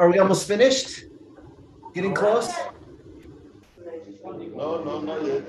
Are we almost finished? Getting close? No, not yet.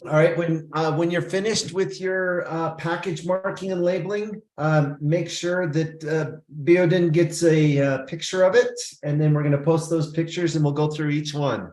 All right, when you're finished with your package marking and labeling, make sure that Beoden gets a picture of it, and then we're going to post those pictures and we'll go through each one.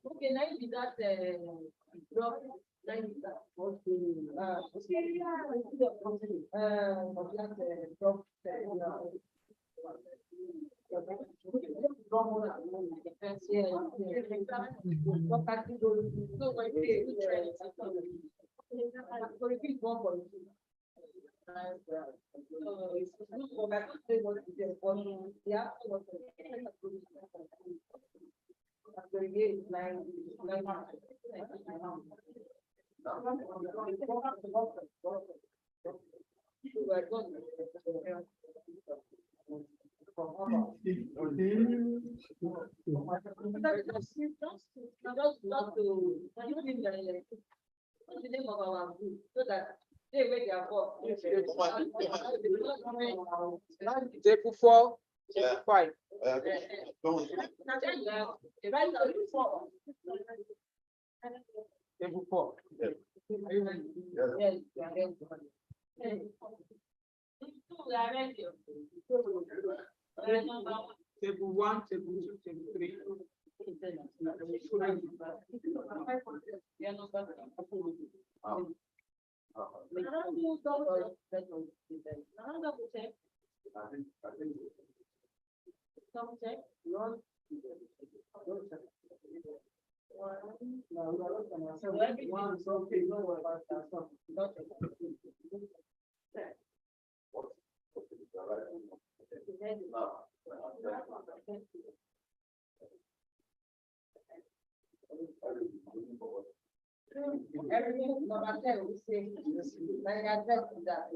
Okay, now you got drop. Table 4, Yeah. 5. Table 4. Table 1, table 2, table 3. Everything number 10 we say like I said that.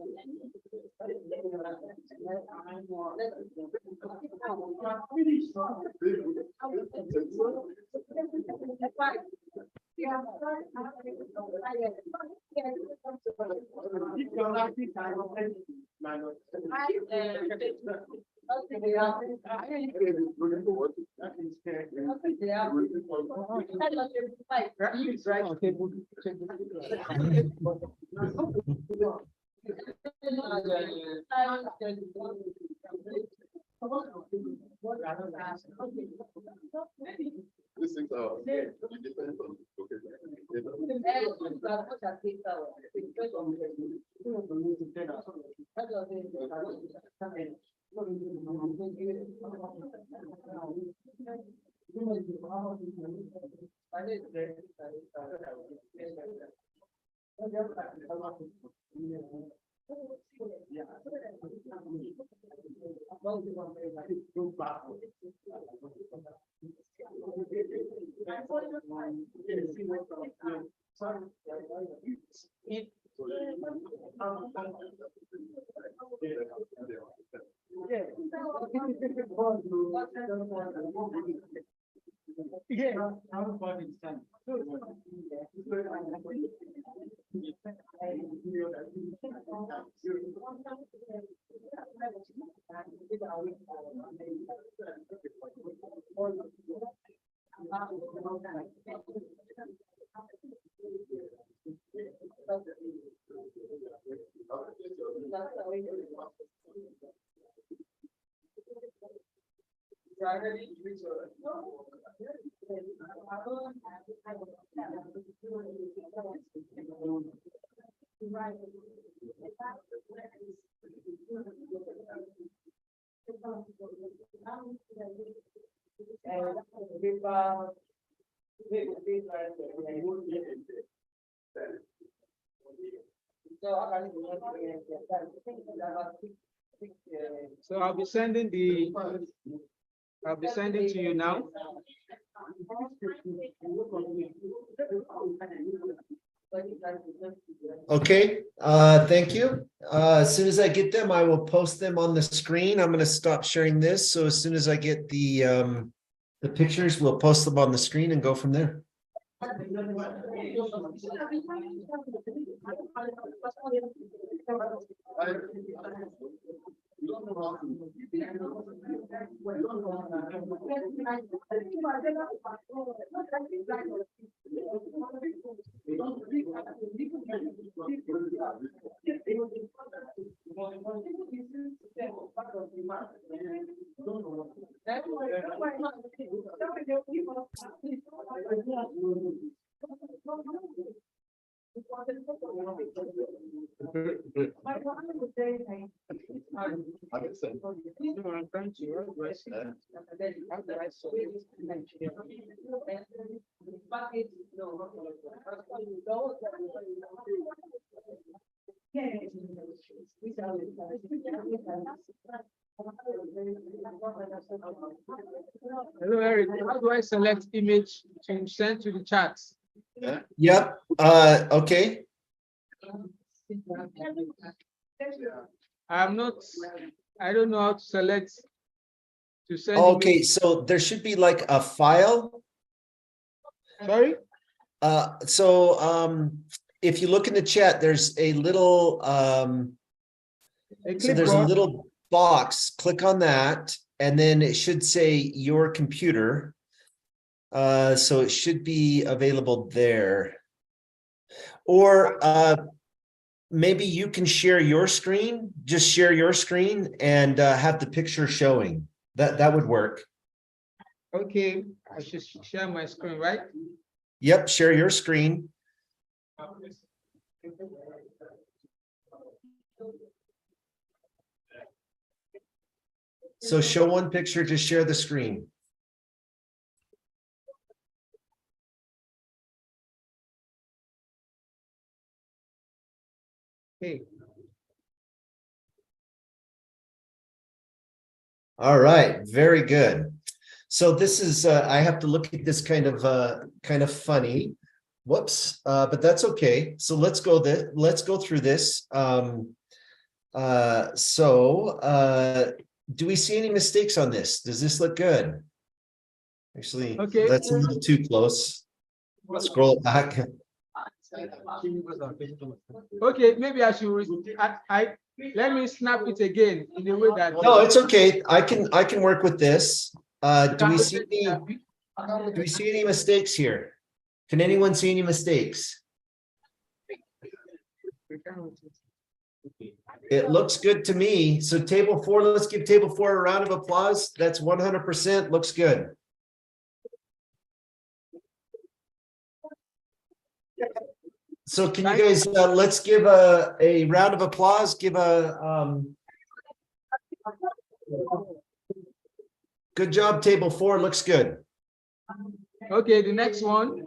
This is it depends on So I'll be sending to you now. Okay, thank you. As soon as I get them, I will post them on the screen. I'm gonna stop sharing this, so as soon as I get the pictures, we'll post them on the screen and go from there. I can send. No, I'm trying to. How do I see that? How do I select image here? Hello, Eric. How do I select image to send to the chat? Yeah. Yep, okay. I'm not, I don't know how to select to send. Okay, image. so there should be like a file. Sorry? If you look in the chat, there's a little, A so there's a clipboard. little box, click on that, and then it should say your computer. So it should be available there. Or maybe you can share your screen, just share your screen and have the picture showing. That would work. Okay, I should share my screen, right? Yep, share your screen. So show one picture, just share the screen. Okay. All right, very good. So this is, I have to look at this kind of funny. Whoops, but that's okay. So let's go through this. Do we see any mistakes on this? Does this look good? Actually, Okay. that's a little too close. Scroll it back. Okay, maybe I should, let me snap it again in a way that. No, it's okay. I can work with this. Do we see any mistakes here? Can anyone see any mistakes? It looks good to me. So table 4, let's give table 4 a round of applause. That's 100% looks good. So can you guys, let's give a round of applause, give a, good job, table 4, looks good. Okay, the next one.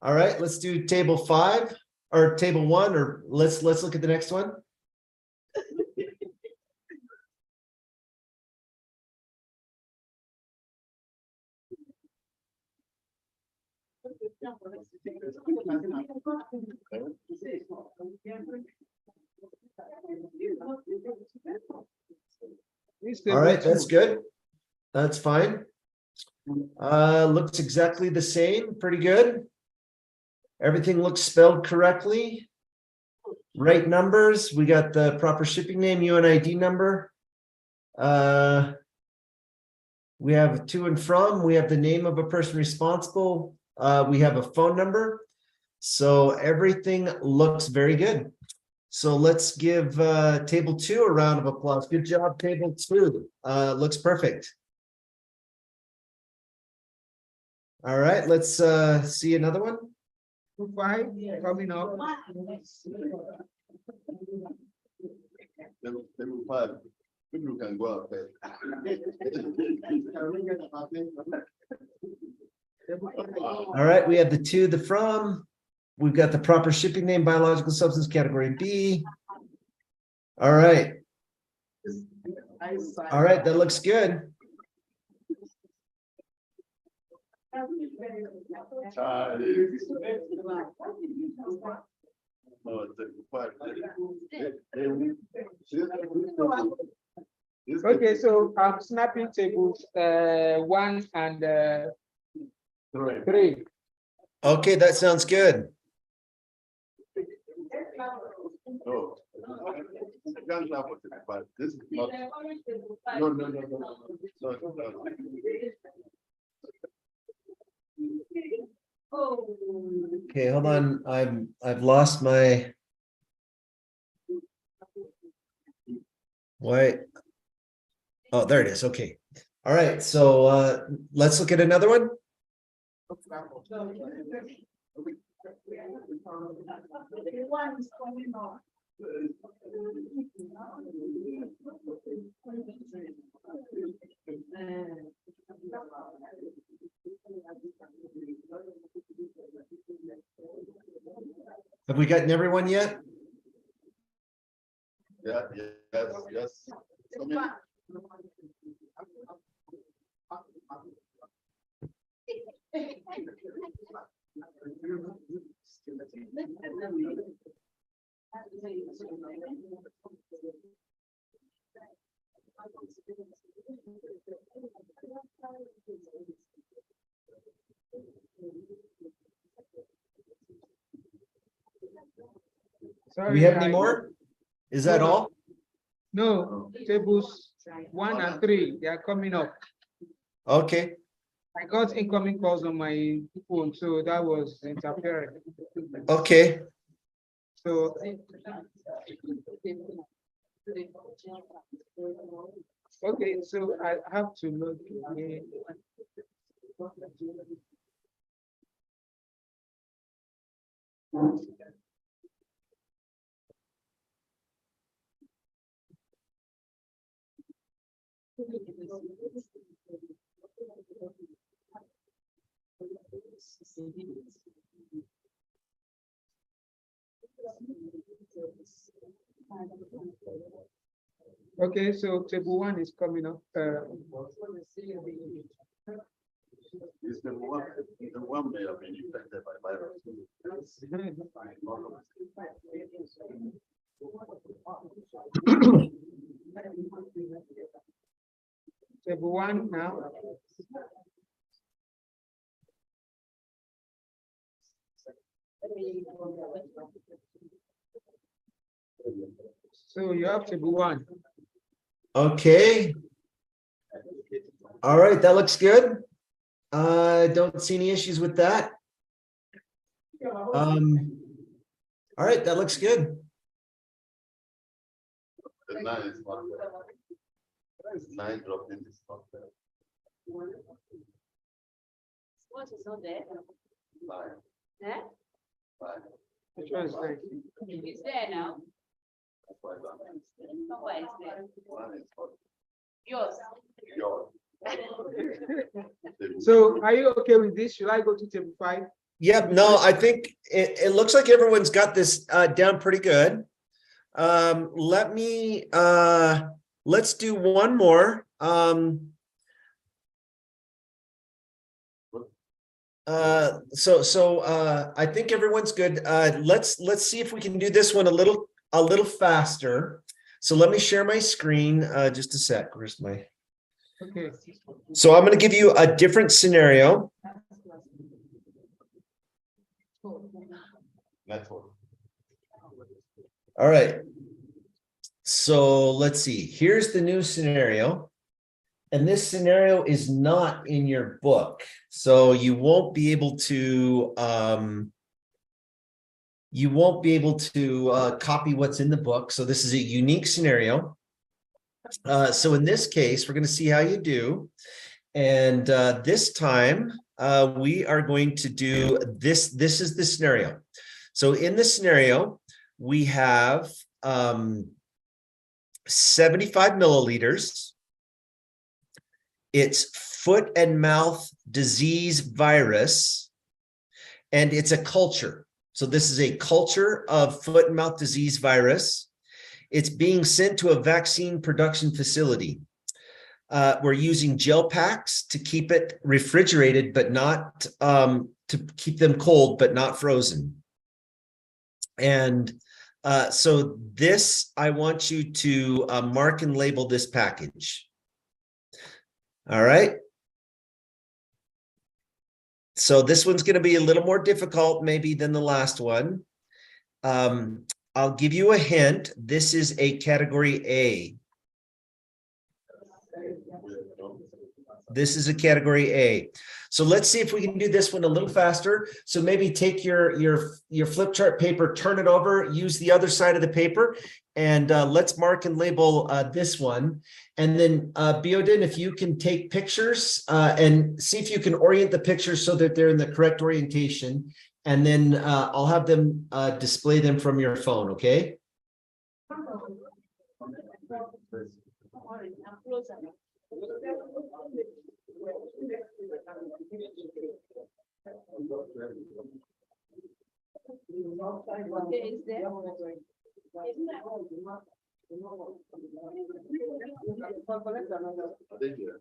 All right, let's do table 5 or table 1, or let's look at the next one. All right, that's good. That's fine. Looks exactly the same, pretty good. Everything looks spelled correctly. Right numbers, we got the proper shipping name, UNID number. We have to and from, we have the name of a person responsible. We have a phone number. So everything looks very good. So let's give table 2 a round of applause. Good job, table 2. Looks perfect. All right, let's see another one. 5 coming up. Level 5. People can go out there. All right, we have the to, the from. We've got the proper shipping name, biological substance category B. All right. All right, that looks good. Okay, so I'm snapping tables 1 and 3. Okay, that sounds good. No. This is not. No. Okay, hold on. I've lost my. Wait. Oh, there it is. Okay. All right, so let's look at another one. Everyone is coming on. Have we gotten everyone yet? Yeah, yes, yes. Come in. Do we have any more? Is that all? No, tables 1 and 3, they are coming up. Okay, I got incoming calls on my phone, so that was interfering. okay. So, okay, so I have to look again. Okay, so table 1 is coming up. Is the one may have been infected by virus. Table 1 now. So you have table 1. Okay. All right, that looks good. Don't see any issues with that. All right, that looks good. The 9 is not there. 9 dropped in is not there. What is not there? 9, Eh? 5. Which one is there? It's there now. That's why that Somewhere it's there. 1 is not Yours. yours. So are you okay with this? Should I go to table 5? Yep, no, I think it looks like everyone's got this down pretty good. Let's do one more. I think everyone's good. Let's see if we can do this one a little faster. So let me share my screen just a sec. Where's my? Okay. So I'm going to give you a different scenario. Network. All right. So let's see. Here's the new scenario. And this scenario is not in your book. So you won't be able to copy what's in the book. So this is a unique scenario. So in this case, we're going to see how you do. And this time we are going to do this. This is the scenario. So in this scenario, we have 75 milliliters. It's foot and mouth disease virus, and it's a culture. So this is a culture of foot and mouth disease virus. It's being sent to a vaccine production facility. We're using gel packs to keep it refrigerated, but not to keep them cold, but not frozen. And so this, I want you to mark and label this package. All right. So this one's going to be a little more difficult maybe than the last one. I'll give you a hint. This is a category A. This is a category A. So let's see if we can do this one a little faster. So maybe take your flip chart paper, turn it over, use the other side of the paper, and let's mark and label this one. And then Biodin, if you can take pictures and see if you can orient the pictures so that they're in the correct orientation. And then I'll have them display them from your phone, okay? Thank you.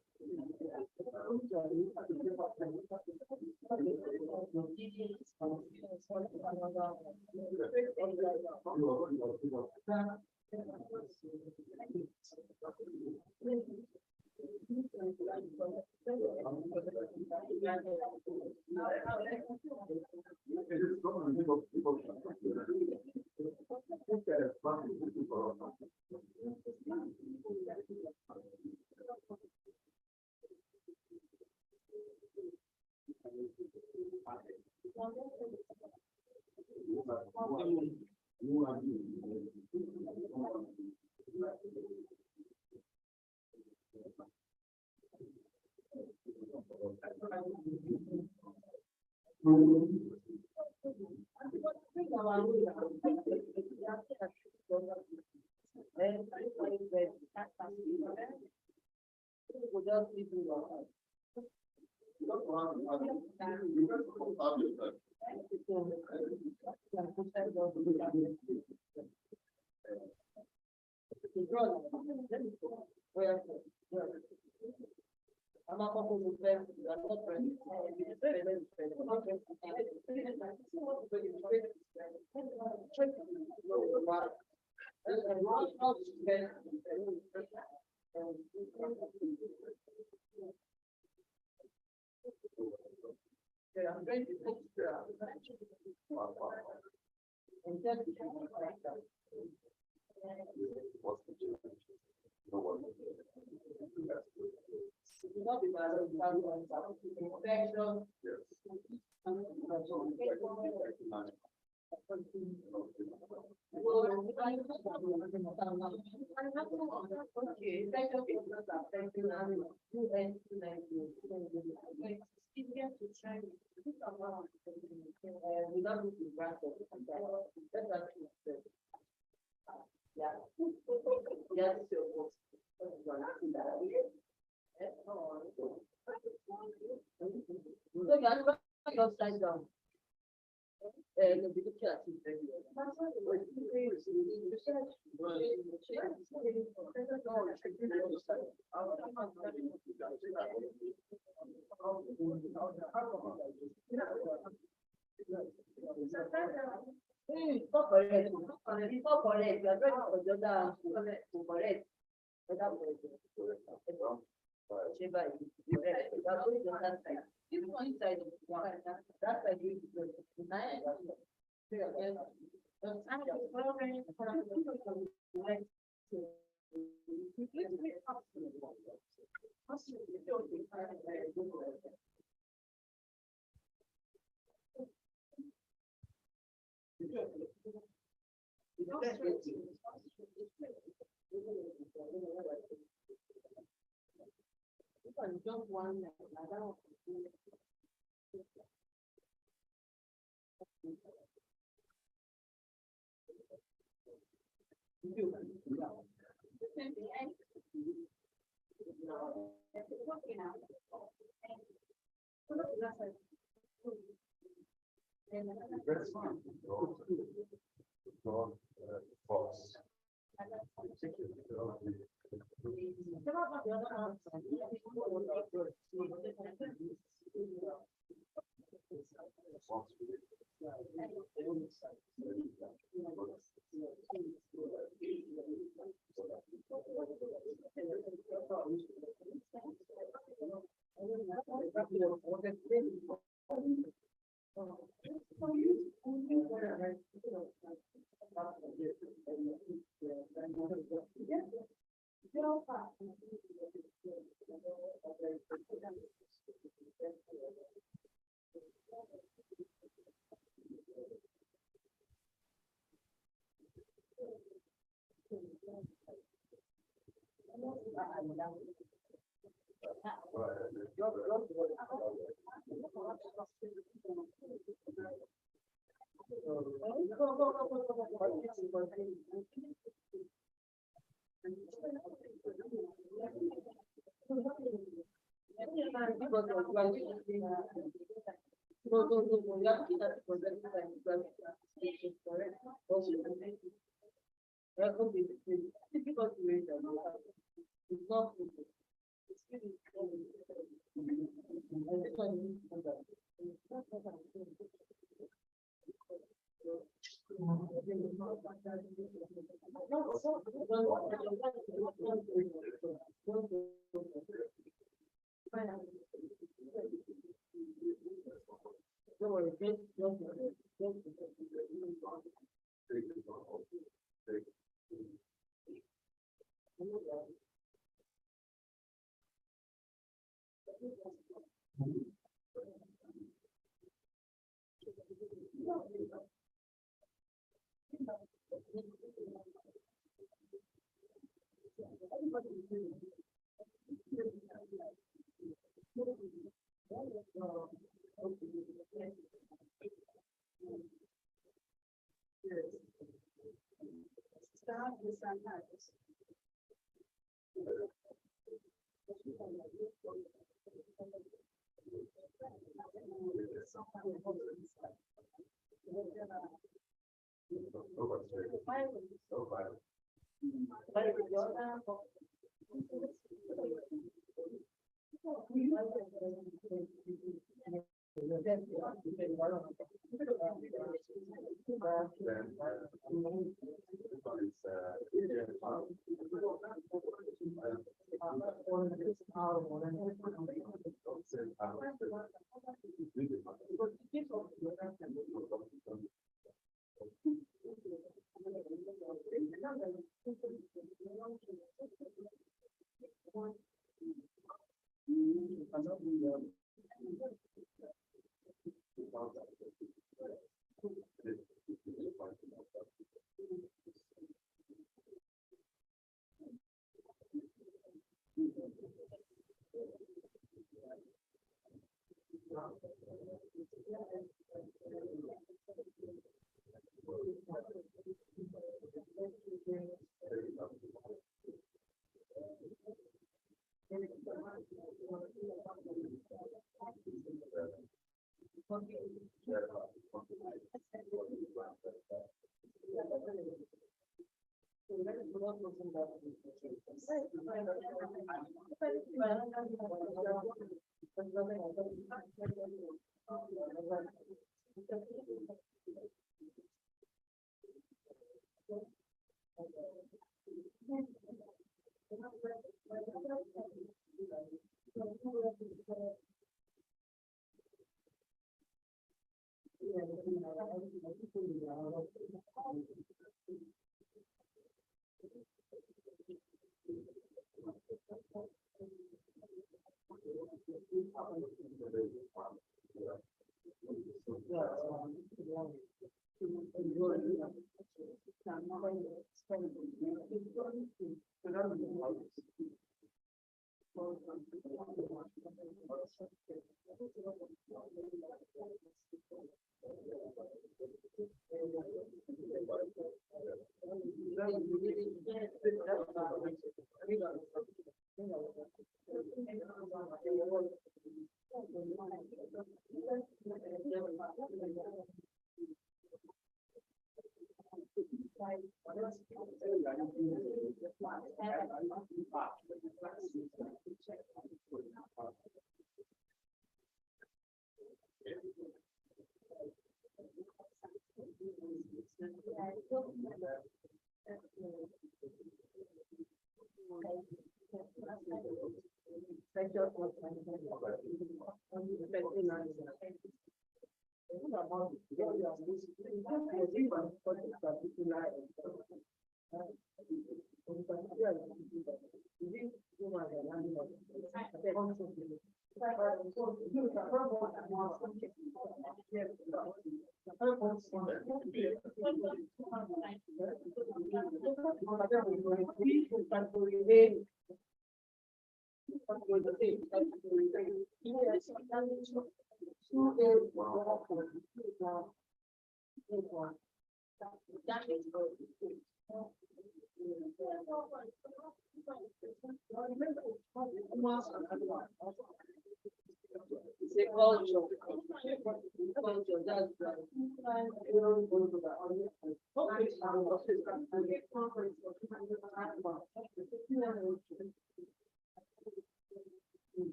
Upside down.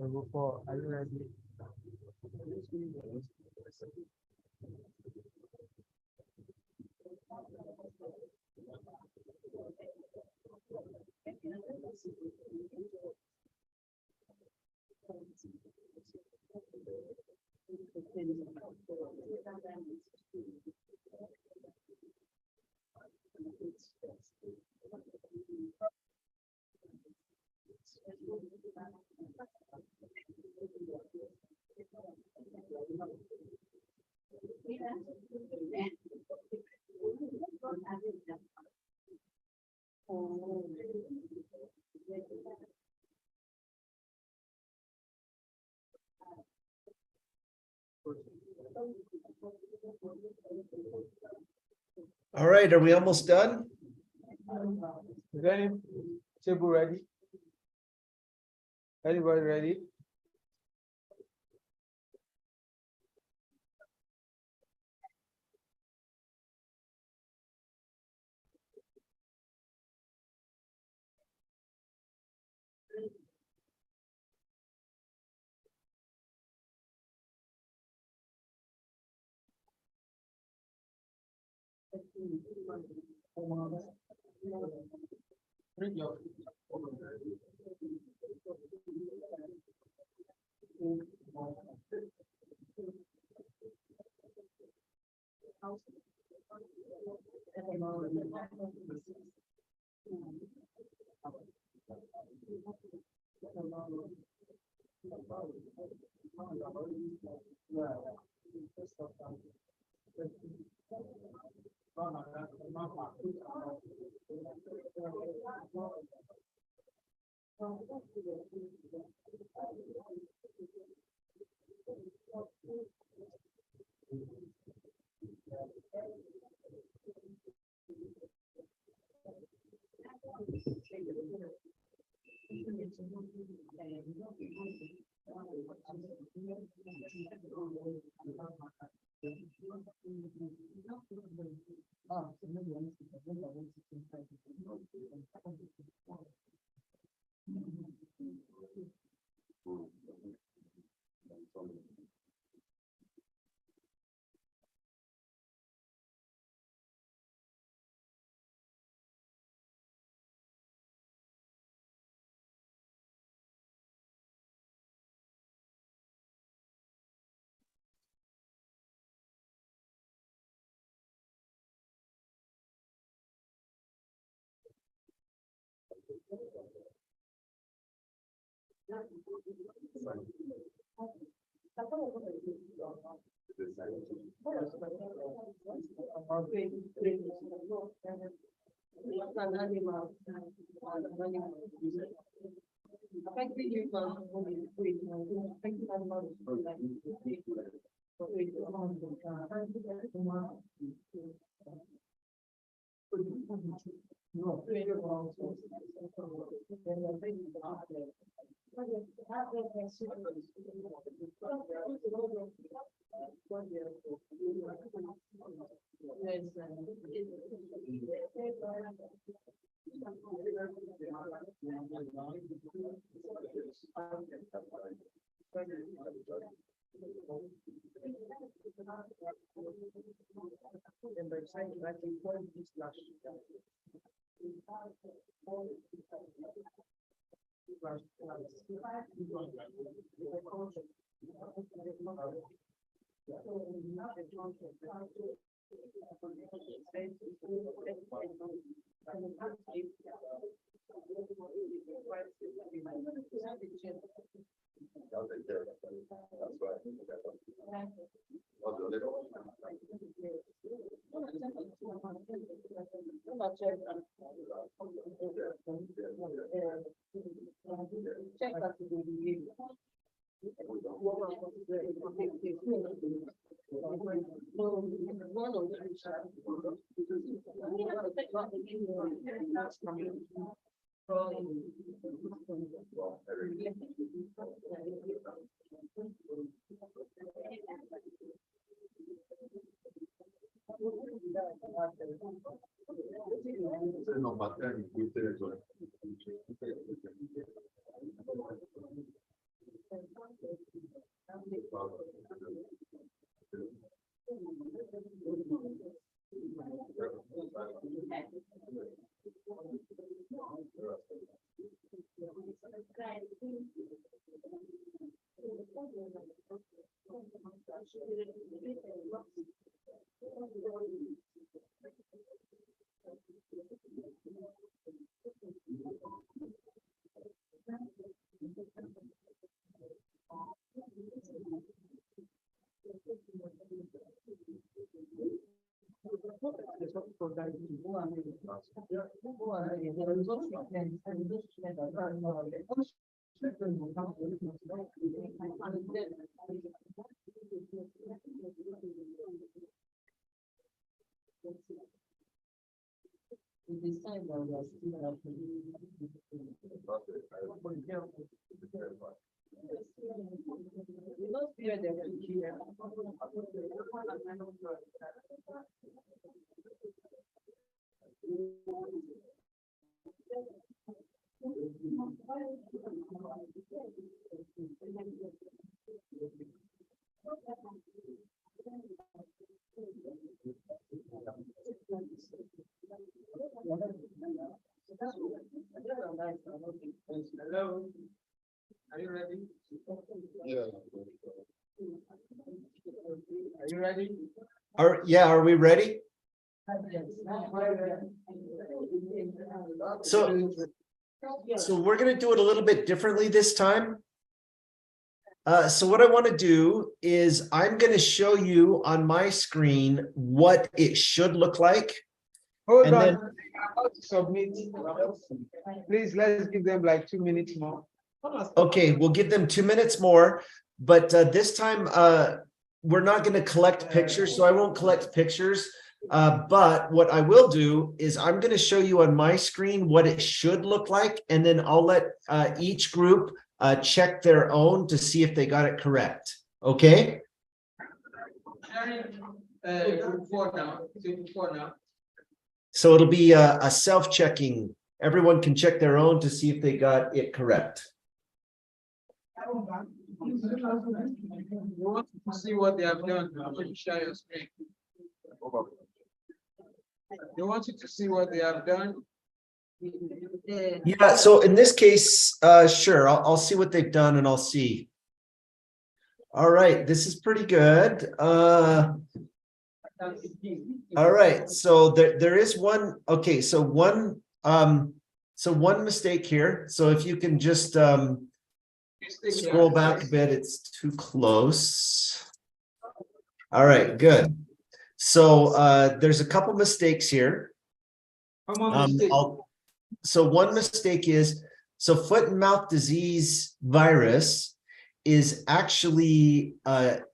Level 4, are you ready? All right, are we almost done? Is any table ready? Anybody ready? Bring your I'll take care of that. That's why. I'll do it. Check that to be. No, but then we did it. Hello, are you ready? Yeah. Are you ready? Are we ready? So So we're going to do it a little bit differently this time. So what I want to do is I'm going to show you on my screen what it should look like. Hold And on. then- About to submit. Please, let's give them like 2 minutes more. Okay, we'll give them 2 minutes more, but this time we're not going to collect pictures, so I won't collect pictures. But what I will do is I'm going to show you on my screen what it should look like, and then I'll let each group check their own to see if they got it correct. Okay? So it'll be a self-checking. Everyone can check their own to see if they got it correct. You want to see what they have done when you share your screen. They want you to see what they have done. Yeah, so in this case, sure, I'll see what they've done and I'll see. All right, this is pretty good. All right, so there is one, okay, so one mistake here. So if you can just scroll back a bit, it's too close. All right, good. So there's a couple mistakes here. So one mistake is, so foot and mouth disease virus is actually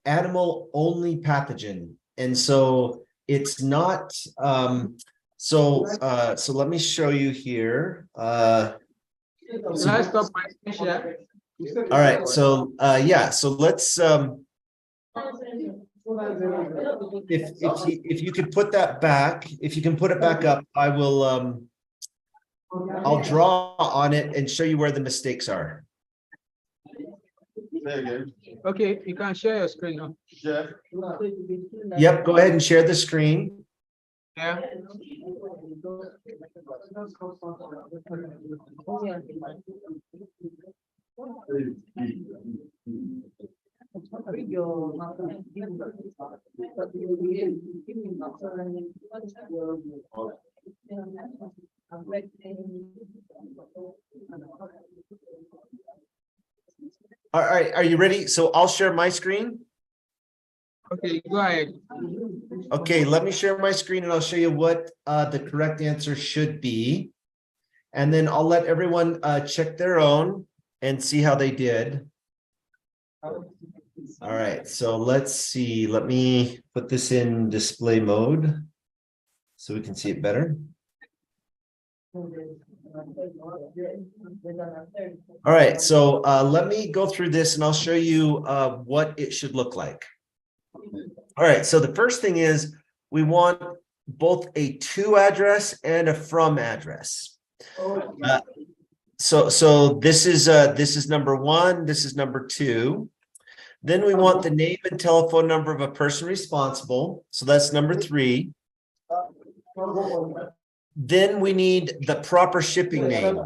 animal only pathogen. And so it's not, so let me show you here. Can I stop my screen share? All right, so yeah, so let's if you could put that back, if you can put it back up, I will I'll draw on it and show you where the mistakes are. Say again. Okay, you can share your screen now. Share. Yep, go ahead and share the screen. Yeah. All right, are you ready? So I'll share my screen. Okay, go ahead. Okay, let me share my screen and I'll show you what the correct answer should be. And then I'll let everyone check their own and see how they did. All right, so let's see. Let me put this in display mode so we can see it better. All right, so let me go through this and I'll show you what it should look like. All right, so the first thing is we want both a to address and a from address. So this is number one, this is number two. Then we want the name and telephone number of a person responsible. So that's number three. Then we need the proper shipping name.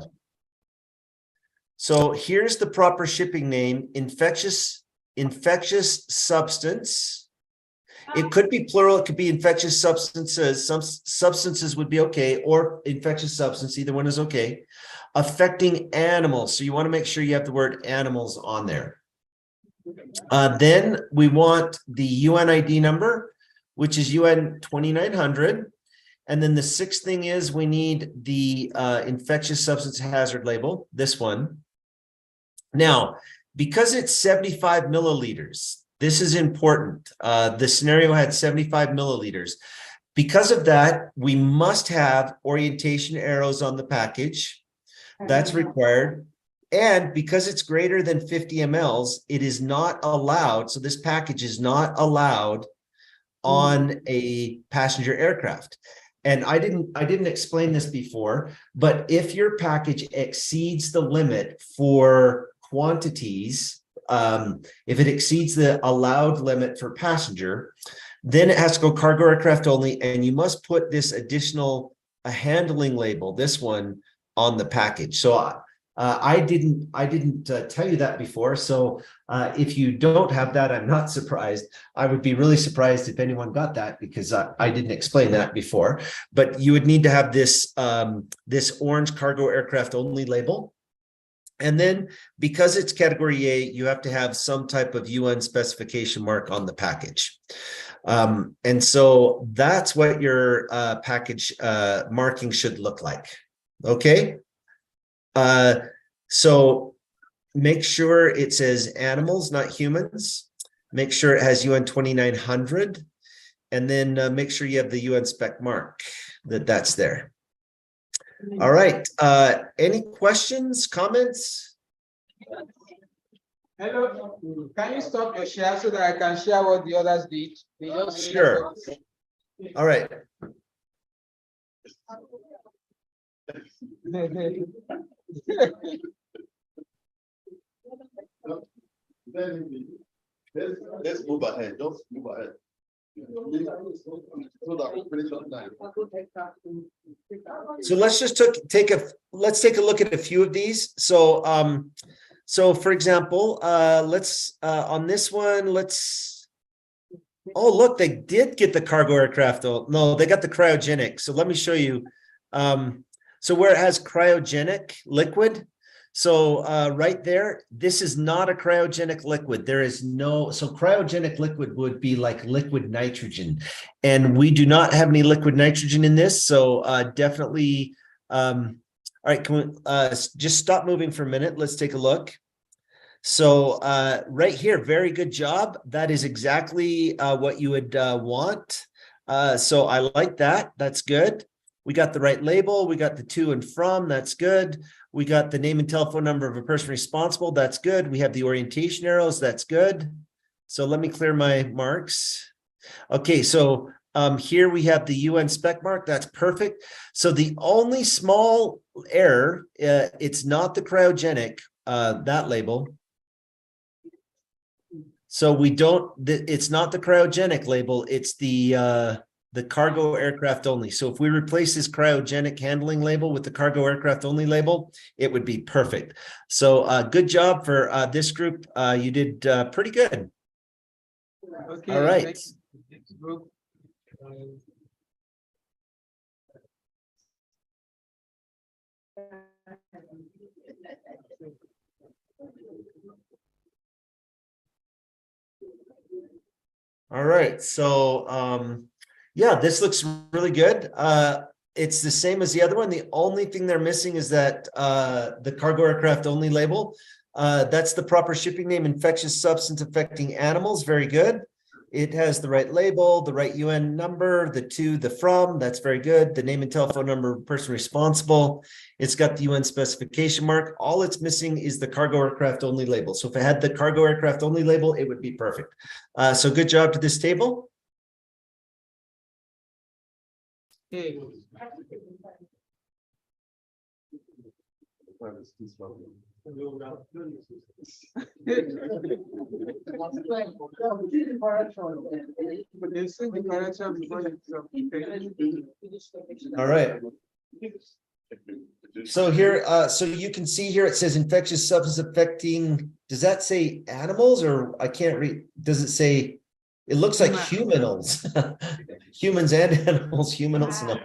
So here's the proper shipping name: infectious substance. It could be plural, it could be infectious substances. Some substances would be okay, or infectious substance, either one is okay. Affecting animals. So you want to make sure you have the word animals on there. Then we want the UNID number, which is UN 2900. And then the sixth thing is we need the infectious substance hazard label, this one. Now, because it's 75 milliliters, this is important. The scenario had 75 milliliters. Because of that, we must have orientation arrows on the package. That's required. And because it's greater than 50 mLs, it is not allowed. So this package is not allowed on a passenger aircraft. And I didn't explain this before, but if your package exceeds the limit for quantities, if it exceeds the allowed limit for passenger, then it has to go cargo aircraft only, and you must put this additional handling label, this one, on the package. So I didn't tell you that before. So if you don't have that, I'm not surprised. I would be really surprised if anyone got that because I didn't explain that before. But you would need to have this this orange cargo aircraft only label. And then because it's category A, you have to have some type of UN specification mark on the package. And so that's what your package marking should look like. Okay. So make sure it says animals, not humans. Make sure it has UN 2900. And then make sure you have the UN spec mark that's there. All right. Any questions, comments? Hello, can you stop your share so that I can share what the others did? Sure. All right. Let's move ahead. Just move ahead. So that we finish on time. So let's just take a look at a few of these. So so for example, let's on this one, oh look, they did get the cargo aircraft. Oh no, they got the cryogenic. So let me show you. So where it has cryogenic liquid, so right there, this is not a cryogenic liquid. There is no, so cryogenic liquid would be like liquid nitrogen, and we do not have any liquid nitrogen in this. So definitely, all right, can we just stop moving for a minute? Let's take a look. So right here, very good job. That is exactly what you would want. So I like that. That's good. We got the right label. We got the to and from. That's good. We got the name and telephone number of a person responsible. That's good. We have the orientation arrows. That's good. So let me clear my marks. Okay, so here we have the UN spec mark. That's perfect. So the only small error, it's not the cryogenic, that label. So we don't, it's not the cryogenic label. It's the cargo aircraft only. So if we replace this cryogenic handling label with the cargo aircraft only label, it would be perfect. So good job for this group. You did pretty good. Okay, all right. All right. So yeah, this looks really good. It's the same as the other one. The only thing they're missing is that the cargo aircraft only label. That's the proper shipping name, infectious substance affecting animals. Very good. It has the right label, the right UN number, the to, the from. That's very good. The name and telephone number of person responsible. It's got the UN specification mark. All it's missing is the cargo aircraft only label. So if it had the cargo aircraft only label, it would be perfect. So good job to this table. Okay. All right. So here, so you can see here, it says infectious substance affecting, does that say animals or I can't read, does it say, it looks like humanals, humans and animals, humanals. No.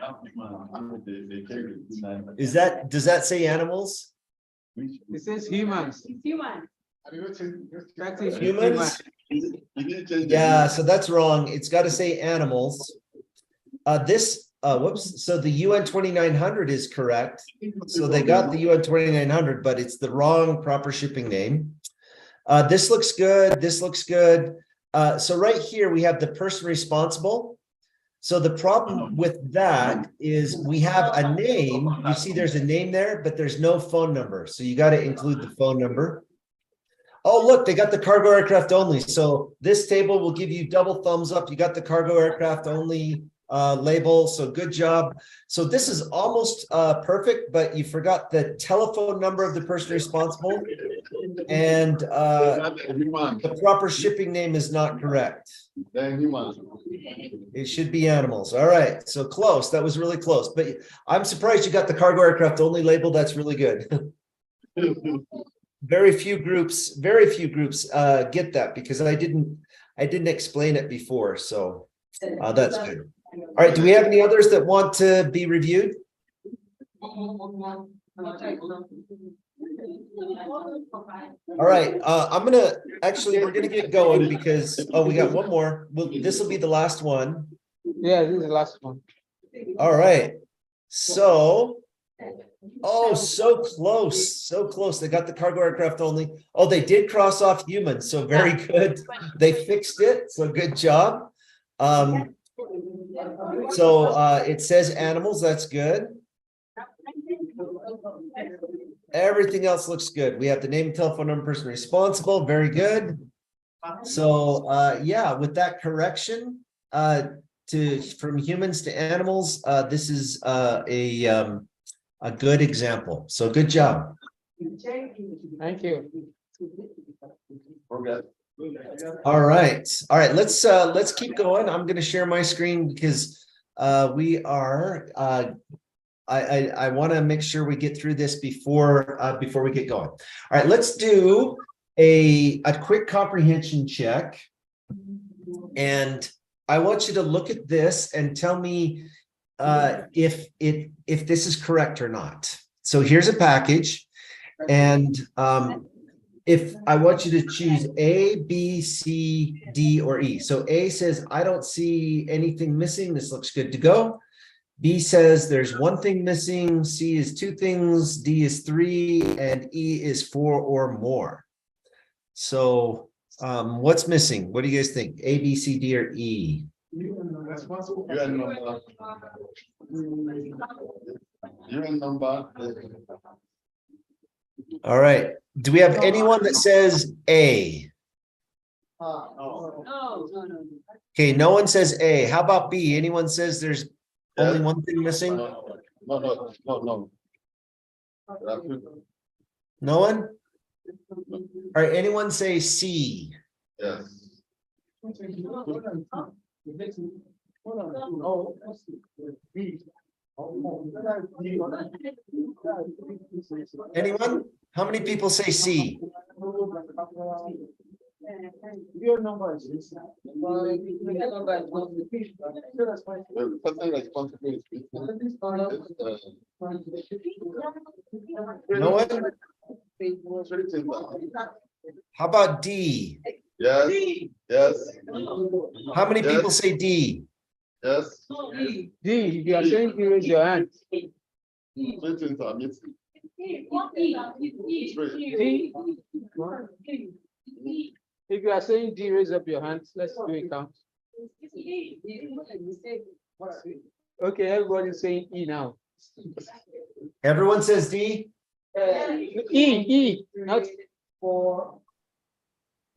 Is that, does that say animals? It says humans. Human. That is Humans? Yeah, so that's wrong. It's got to say animals. Whoops. So the UN 2900 is correct. So they got the UN 2900, but it's the wrong proper shipping name. This looks good. This looks good. So right here, we have the person responsible. So the problem with that is we have a name. You see there's a name there, but there's no phone number. So you got to include the phone number. Oh, look, they got the cargo aircraft only. So this table will give you double thumbs up. You got the cargo aircraft only label. So good job. So this is almost perfect, but you forgot the telephone number of the person responsible. And the proper shipping name is not correct. It should be animals. All right. So close. That was really close. But I'm surprised you got the cargo aircraft only label. That's really good. Very few groups get that because I didn't explain it before. So that's good. All right. Do we have any others that want to be reviewed? All right. We're gonna get going because we got one more. This will be the last one. Yeah, this is the last one. All right. So, so close. They got the cargo aircraft only. Oh, they did cross off humans. So very good. They fixed it. So good job. It says animals. That's good. Everything else looks good. We have the name, telephone number, person responsible. Very good. So, with that correction, from humans to animals, this is a good example. So good job. Thank you. All right. Let's keep going. I'm going to share my screen because we are. I want to make sure we get through this before we get going. All right. Let's do a quick comprehension check, and I want you to look at this and tell me if this is correct or not. So here's a package, and if I want you to choose A, B, C, D, or E. So A says, I don't see anything missing. This looks good to go. B says there's one thing missing. C is two things. D is three, and E is four or more. So what's missing? What do you guys think? A, B, C, D, or E? Number. All right. Do we have anyone that says A? Okay, no one says A. How about B? Anyone says there's only one thing missing? No. No one? All right, anyone say C? Yes. Anyone? How many people say C? No one? How about D? Yes. Yes. How many people say D? Yes. D, if you are saying D, raise your hand. Three things are missing. If you are saying D, raise up your hands. Let's do a count. Okay, everybody's saying E now. Everyone says D? E, not for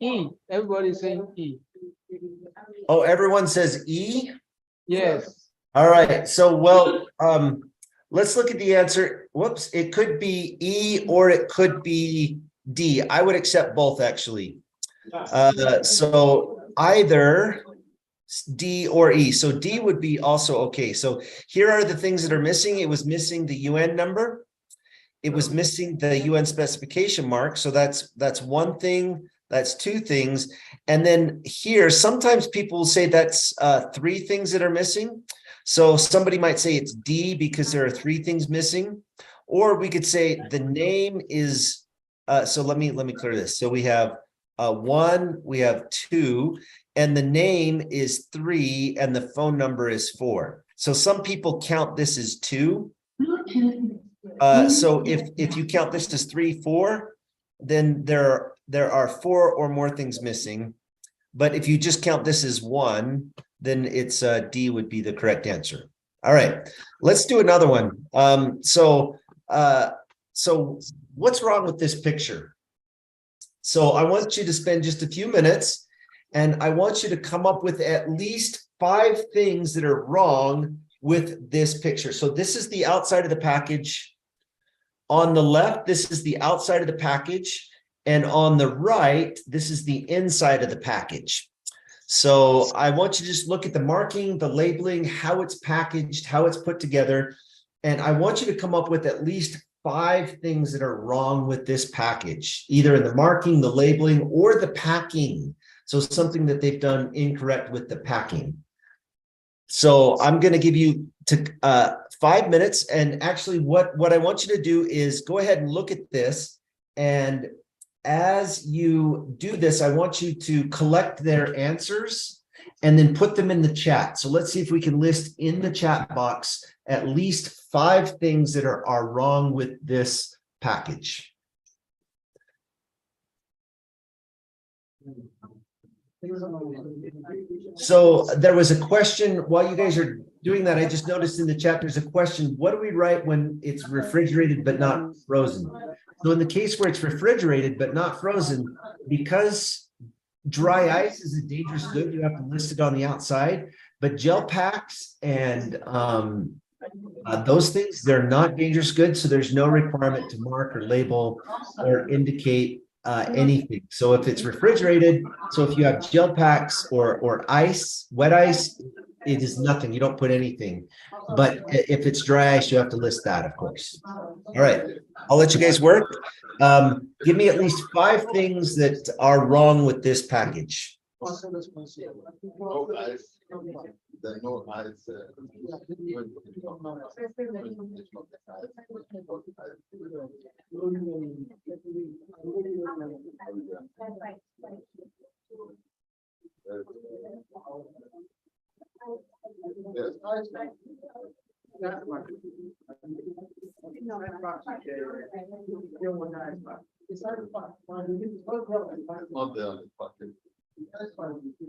E. Everybody's saying E. Oh, everyone says E? Yes. All right. So, let's look at the answer. Whoops. It could be E or it could be D. I would accept both, actually. So either D or E. So D would be also okay. So here are the things that are missing. It was missing the UN number. It was missing the UN specification mark. So that's one thing. That's two things. And then here, sometimes people will say that's three things that are missing. So somebody might say it's D because there are three things missing. Or we could say the name is, so let me clear this. So we have one, we have two, and the name is three, and the phone number is four. So some people count this as two. So if you count this as 3, 4, then there are 4 or more things missing. But if you just count this as 1, then it's D would be the correct answer. All right, let's do another one. So what's wrong with this picture? So I want you to spend just a few minutes, and I want you to come up with at least 5 things that are wrong with this picture. So this is the outside of the package. On the left, this is the outside of the package. And on the right, this is the inside of the package. So I want you to just look at the marking, the labeling, how it's packaged, how it's put together. And I want you to come up with at least 5 things that are wrong with this package, either in the marking, the labeling, or the packing. So something that they've done incorrect with the packing. So I'm going to give you 5 minutes. And actually what I want you to do is go ahead and look at this. And as you do this, I want you to collect their answers and then put them in the chat. So let's see if we can list in the chat box at least 5 things that are wrong with this package. So there was a question while you guys are doing that. I just noticed in the chat, there's a question. What do we write when it's refrigerated but not frozen? So in the case where it's refrigerated but not frozen, because dry ice is a dangerous good, you have to list it on the outside. But gel packs and those things, they're not dangerous goods. So there's no requirement to mark or label or indicate anything. So if it's refrigerated, so if you have gel packs or ice, wet ice, it is nothing. You don't put anything. But if it's dry ice, you have to list that, of course. All right, I'll let you guys work. Give me at least 5 things that are wrong with this package. No ice. There's no ice. Not there on the package. No ice pack.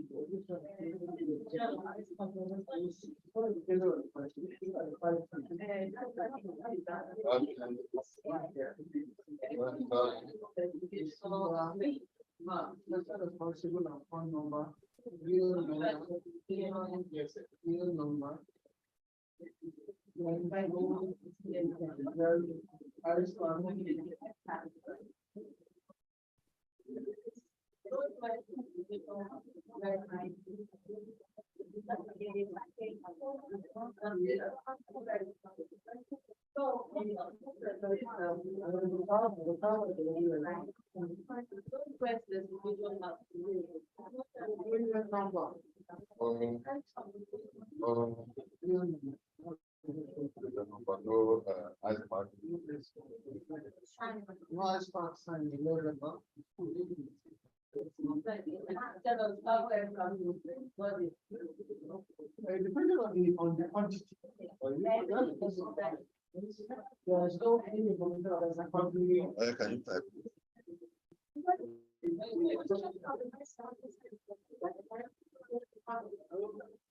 Can you type?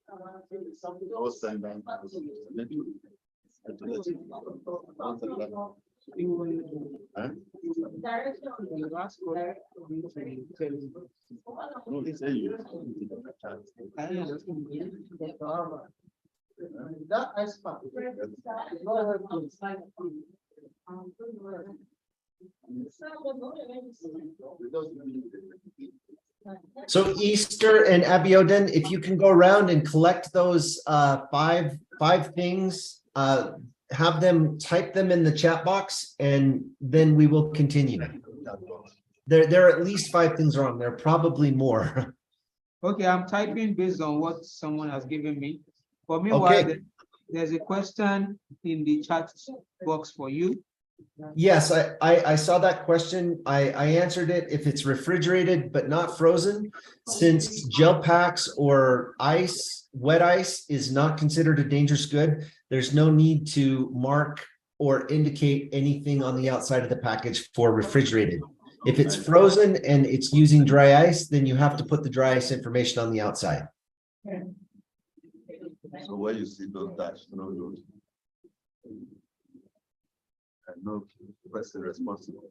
I was saying that. No, he said you. That ice pack. So Easter and Abiodun, if you can go around and collect those five things, have them type them in the chat box, and then we will continue. There are at least 5 things wrong. There are probably more. Okay, I'm typing based on what someone has given me. For me, okay. There's a question in the chat box for you. Yes, I saw that question. I answered it. If it's refrigerated but not frozen, since gel packs or ice, wet ice is not considered a dangerous good, there's no need to mark or indicate anything on the outside of the package for refrigerated. If it's frozen and it's using dry ice, then you have to put the dry ice information on the outside. So where you see those dash, no those. And no person responsible.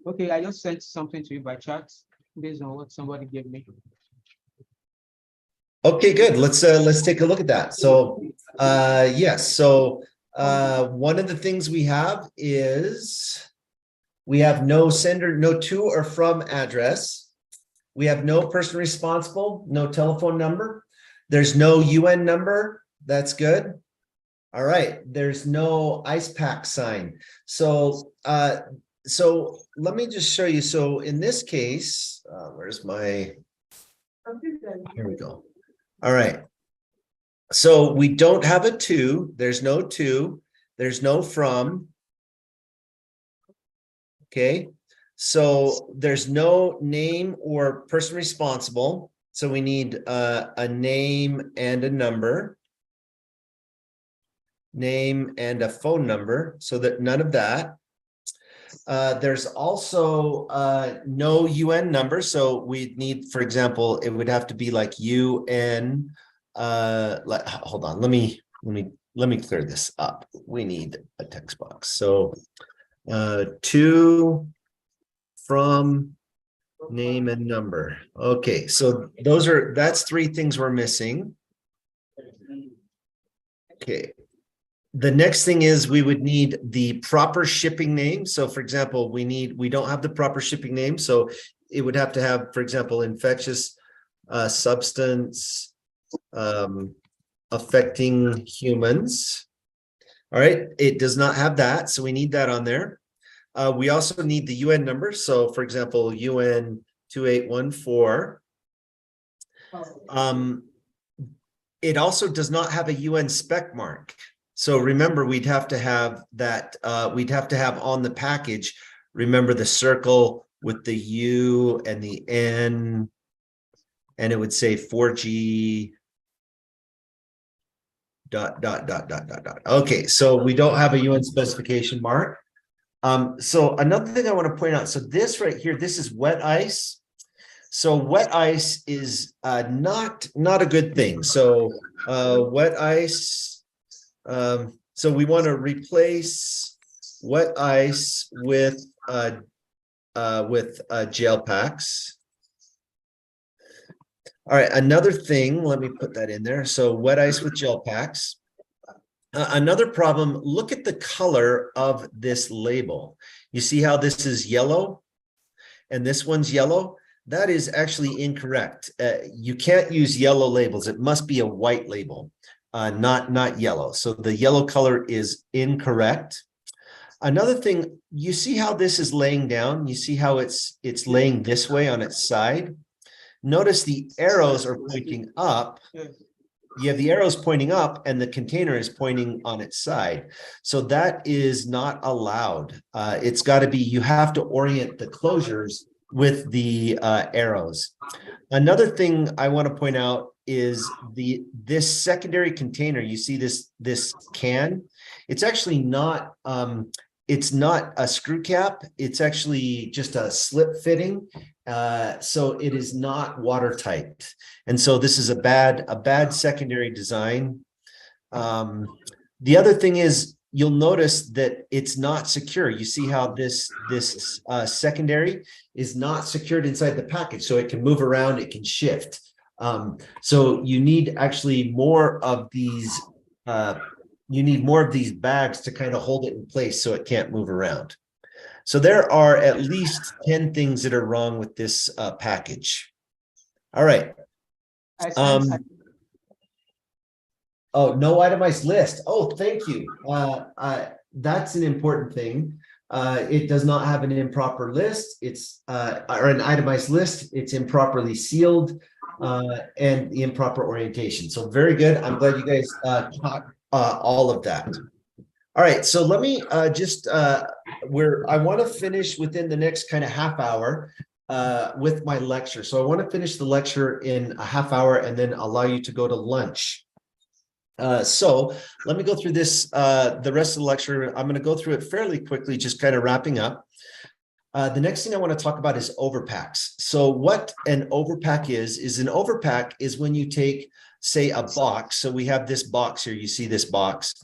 Okay, I just sent something to you by chat based on what somebody gave me. Okay, good. Let's take a look at that. So yes, so one of the things we have is we have no sender, no to or from address. We have no person responsible, no telephone number. There's no UN number. That's good. All right. There's no ice pack sign. So so let me just show you. So in this case, where's my, here we go. All right. So we don't have a to, there's no to, there's no from. Okay. So there's no name or person responsible. So we need a name and a number. Name and a phone number, so that none of that. There's also no UN number. So we need, for example, it would have to be like UN. Hold on, let me clear this up. We need a text box. So to, from, name and number. Okay, so that's three things we're missing. Okay. The next thing is we would need the proper shipping name. So for example, we don't have the proper shipping name. So it would have to have, for example, infectious substance affecting humans. All right, it does not have that. So we need that on there. We also need the UN number. So for example, UN 2814. It also does not have a UN spec mark. So remember, we'd have to have that, we'd have to have on the package, remember the circle with the U and the N, and it would say 4G dot. Okay, so we don't have a UN specification mark. So another thing I want to point out, so this right here, this is wet ice. So wet ice is not a good thing. So wet ice, so we want to replace wet ice with gel packs. All right, another thing, let me put that in there. So wet ice with gel packs. Another problem, look at the color of this label. You see how this is yellow and this one's yellow? That is actually incorrect. You can't use yellow labels. It must be a white label, not yellow. So the yellow color is incorrect. Another thing, you see how this is laying down? You see how it's laying this way on its side? Notice the arrows are pointing up. You have the arrows pointing up and the container is pointing on its side. So that is not allowed. It's got to be, you have to orient the closures with the arrows. Another thing I want to point out is this secondary container. You see this can, it's actually not, it's not a screw cap. It's actually just a slip fitting. So it is not watertight. And so this is a bad secondary design. The other thing is you'll notice that it's not secure. You see how this secondary is not secured inside the package. So it can move around, it can shift. So you need actually more of these, you need more of these bags to kind of hold it in place so it can't move around. So there are at least 10 things that are wrong with this package. All right. Oh, no itemized list. Oh, thank you. That's an important thing. It does not have an improper list. It's or an itemized list. It's improperly sealed and the improper orientation. So very good. I'm glad you guys caught all of that. All right, so let me just I want to finish within the next kind of half hour with my lecture. So I want to finish the lecture in a half hour and then allow you to go to lunch. So let me go through this, the rest of the lecture. I'm going to go through it fairly quickly, just kind of wrapping up. The next thing I want to talk about is overpacks. So what an overpack is an overpack is when you take, say, a box. So we have this box here. You see this box.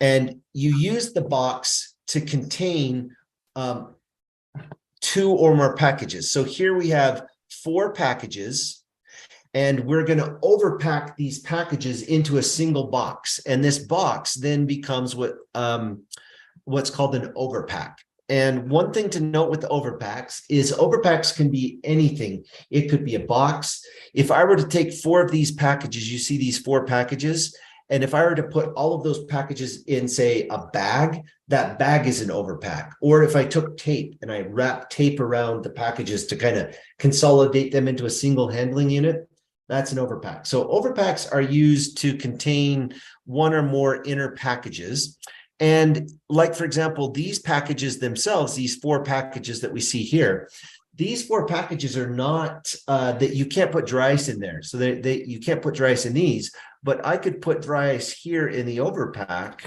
And you use the box to contain 2 or more packages. So here we have 4 packages, and we're going to overpack these packages into a single box. And this box then becomes what's called an overpack. And one thing to note with the overpacks is overpacks can be anything. It could be a box. If I were to take 4 of these packages, you see these 4 packages. And if I were to put all of those packages in, say, a bag, that bag is an overpack. Or if I took tape and I wrapped tape around the packages to kind of consolidate them into a single handling unit, that's an overpack. So overpacks are used to contain 1 or more inner packages. And like, for example, these packages themselves, these 4 packages that we see here, these 4 packages are not that you can't put dry ice in there. So you can't put dry ice in these, but I could put dry ice here in the overpack,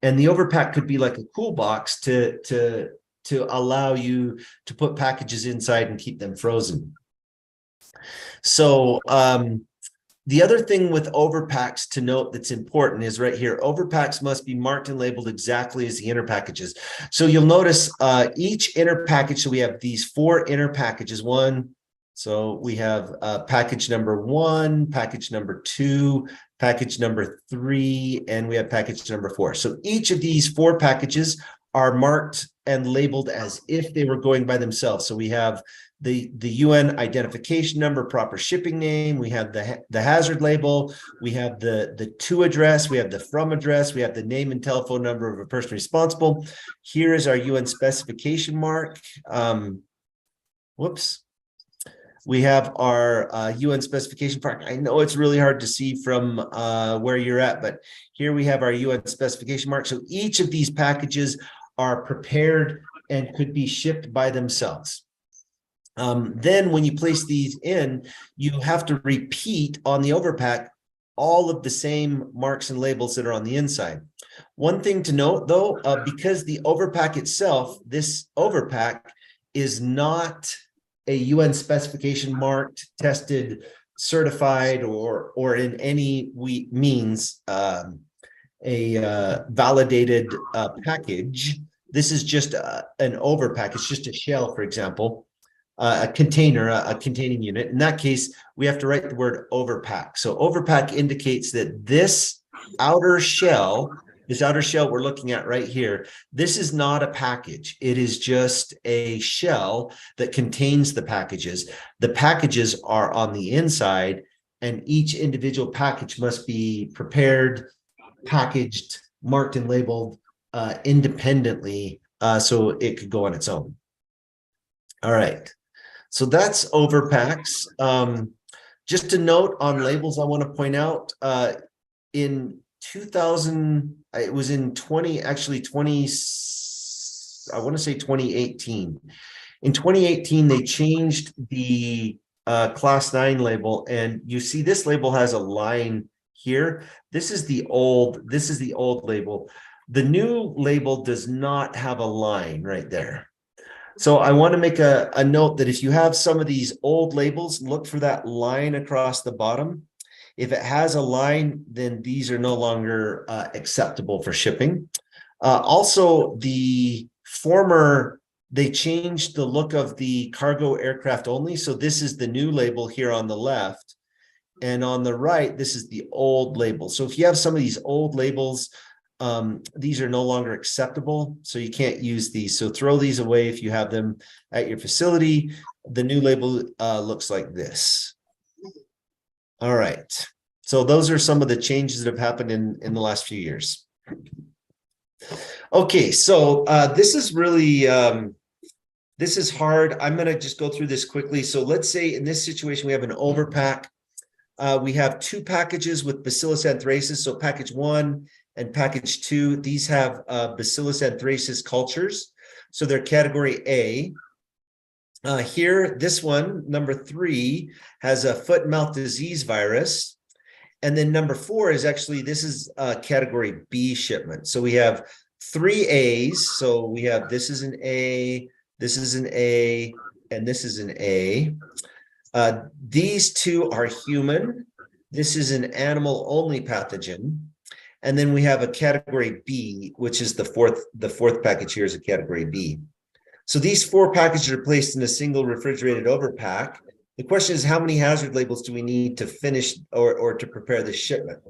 and the overpack could be like a cool box to allow you to put packages inside and keep them frozen. So the other thing with overpacks to note that's important is right here. Overpacks must be marked and labeled exactly as the inner packages. So you'll notice each inner package. So we have these 4 inner packages. So we have package number 1, package number 2, package number 3, and we have package number 4. So each of these 4 packages are marked and labeled as if they were going by themselves. So we have the UN identification number, proper shipping name, we have the hazard label, we have the to address, we have the from address, we have the name and telephone number of a person responsible. Here is our UN specification mark. We have our UN specification mark. I know it's really hard to see from where you're at, but here we have our UN specification mark. So each of these packages are prepared and could be shipped by themselves. Then when you place these in, you have to repeat on the overpack all of the same marks and labels that are on the inside. One thing to note though, because the overpack itself, this overpack is not a UN specification marked, tested, certified, or in any means a validated package. This is just an overpack. It's just a shell, for example. A container, a containing unit. In that case, we have to write the word overpack. So overpack indicates that this outer shell we're looking at right here, this is not a package. It is just a shell that contains the packages. The packages are on the inside, and each individual package must be prepared, packaged, marked, and labeled independently so it could go on its own. All right. So that's overpacks. Just to note on labels, I want to point out in 2000, it was in 2018. In 2018, they changed the class 9 label, and you see this label has a line here. This is the old label. The new label does not have a line right there. So I want to make a note that if you have some of these old labels, look for that line across the bottom. If it has a line, then these are no longer acceptable for shipping. Also, they changed the look of the cargo aircraft only. So this is the new label here on the left. And on the right, this is the old label. So if you have some of these old labels, these are no longer acceptable, so you can't use these. So throw these away if you have them at your facility. The new label looks like this. All right. So those are some of the changes that have happened in the last few years. Okay, so this is really, this is hard. I'm going to just go through this quickly. So let's say in this situation, we have an overpack. We have 2 packages with Bacillus anthracis. So package 1 and package 2, these have Bacillus anthracis cultures. So they're category A. Here, this one, number 3, has a foot and mouth disease virus. And then number 4 is actually, this is a category B shipment. So we have 3 A's. So we have, this is an A, this is an A, and this is an A. These 2 are human. This is an animal only pathogen. And then we have a category B, which is the fourth package here is a category B. So these 4 packages are placed in a single refrigerated overpack. The question is, how many hazard labels do we need to finish or to prepare the shipment?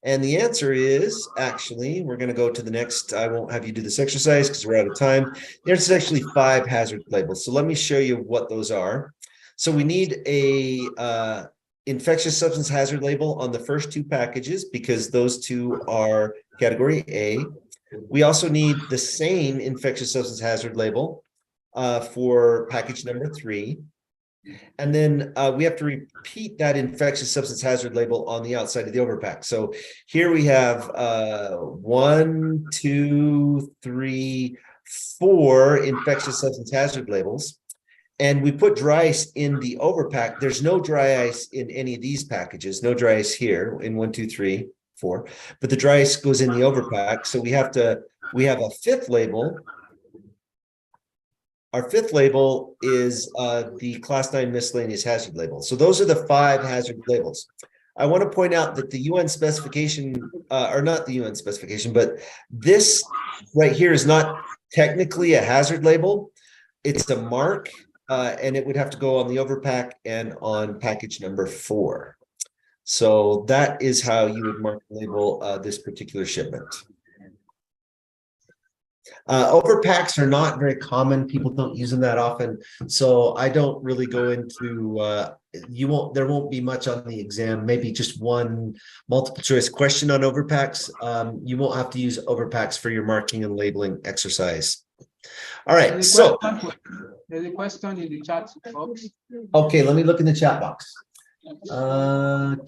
And the answer is, actually, we're going to go to the next. I won't have you do this exercise because we're out of time. There's actually 5 hazard labels. So let me show you what those are. So we need a infectious substance hazard label on the first 2 packages because those 2 are category A. We also need the same infectious substance hazard label for package number 3. And then we have to repeat that infectious substance hazard label on the outside of the overpack. So here we have 1, 2, 3, 4 infectious substance hazard labels. And we put dry ice in the overpack. There's no dry ice in any of these packages. No dry ice here in 1, 2, 3, 4. But the dry ice goes in the overpack. So we have a 5th label. Our 5th label is the class 9 miscellaneous hazard label. So those are the 5 hazard labels. I want to point out that the UN specification, or not the UN specification, but this right here is not technically a hazard label. It's a mark, and it would have to go on the overpack and on package number 4. So that is how you would mark and label this particular shipment. Overpacks are not very common. People don't use them that often. So I don't really go into, there won't be much on the exam, maybe just one multiple choice question on overpacks. You won't have to use overpacks for your marking and labeling exercise. All right, so. There's a question in the chat box. Okay, let me look in the chat box.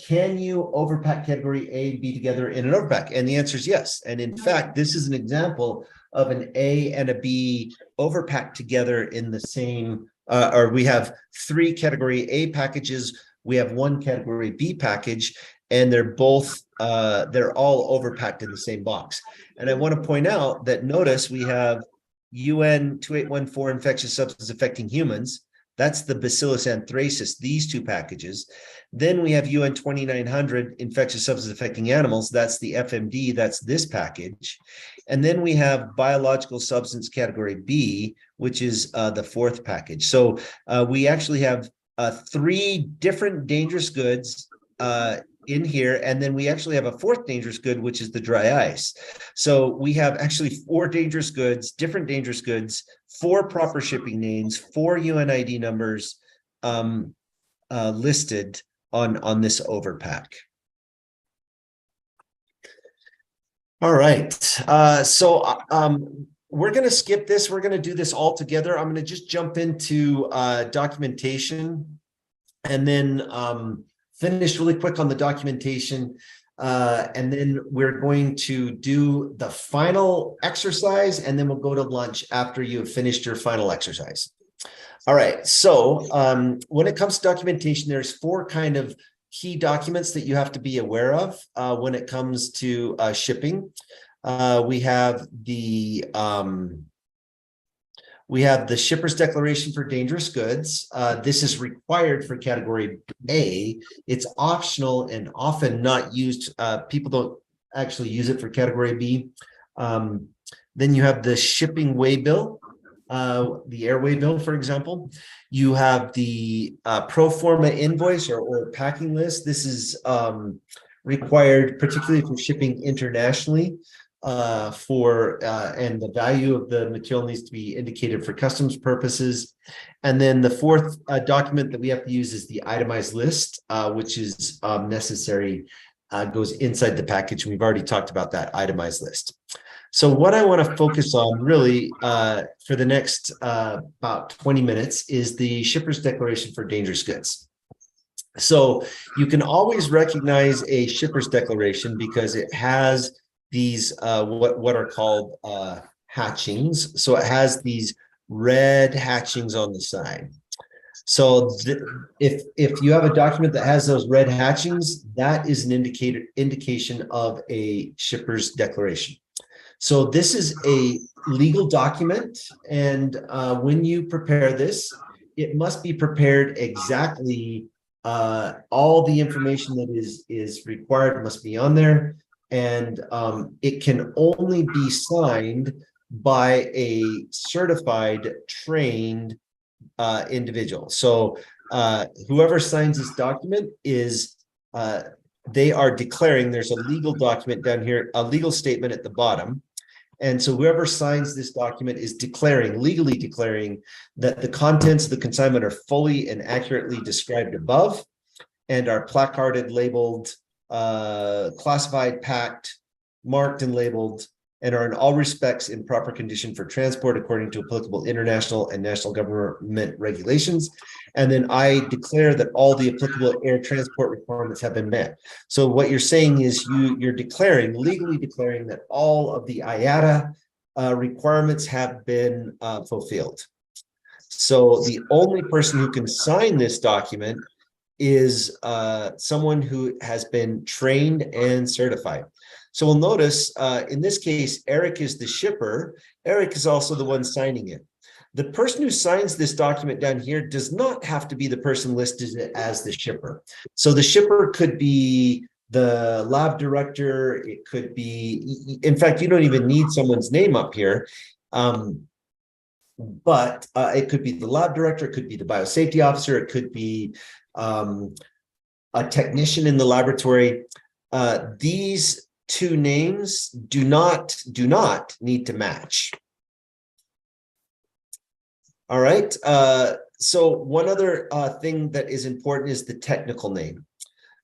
Can you overpack category A and B together in an overpack? And the answer is yes. And in fact, this is an example of an A and a B overpack together in the same, or we have 3 category A packages. We have 1 category B package, and they're both, they're all overpacked in the same box. And I want to point out that notice we have UN 2814 infectious substance affecting humans. That's the Bacillus anthracis, these 2 packages. Then we have UN 2900 infectious substance affecting animals. That's the FMD, that's this package. And then we have biological substance category B, which is the 4th package. So we actually have 3 different dangerous goods in here. And then we actually have a 4th dangerous good, which is the dry ice. So we have actually 4 dangerous goods, different dangerous goods, 4 proper shipping names, 4 UNID numbers listed on this overpack. All right. So we're going to skip this. We're going to do this all together. I'm going to just jump into documentation and then finish really quick on the documentation. And then we're going to do the final exercise, and then we'll go to lunch after you have finished your final exercise. All right. So when it comes to documentation, there's 4 kind of key documents that you have to be aware of when it comes to shipping. We have the shipper's declaration for dangerous goods. This is required for category A. It's optional and often not used. People don't actually use it for category B. Then you have the shipping waybill, the airway bill, for example. You have the pro forma invoice or packing list. This is required, particularly if you're shipping internationally. And the value of the material needs to be indicated for customs purposes. And then the 4th document that we have to use is the itemized list, which is necessary, goes inside the package. And we've already talked about that itemized list. So what I want to focus on really for the next about 20 minutes is the shipper's declaration for dangerous goods. So you can always recognize a shipper's declaration because it has these what are called hatchings. So it has these red hatchings on the side. So if you have a document that has those red hatchings, that is an indication of a shipper's declaration. So this is a legal document, and when you prepare this, it must be prepared exactly. All the information that is required must be on there, and it can only be signed by a certified, trained individual. So whoever signs this document is they are declaring, there's a legal document down here, a legal statement at the bottom. And so whoever signs this document is legally declaring that the contents of the consignment are fully and accurately described above and are placarded, labeled, classified, packed, marked, and labeled, and are in all respects in proper condition for transport according to applicable international and national government regulations. And then I declare that all the applicable air transport requirements have been met. So what you're saying is you're legally declaring that all of the IATA requirements have been fulfilled. So the only person who can sign this document is someone who has been trained and certified. So we'll notice in this case, Eric is the shipper. Eric is also the one signing it. The person who signs this document down here does not have to be the person listed as the shipper. So the shipper could be the lab director. It could be, in fact, you don't even need someone's name up here. But it could be the lab director. It could be the biosafety officer. It could be a technician in the laboratory. These two names do not need to match. All right. So one other thing that is important is the technical name.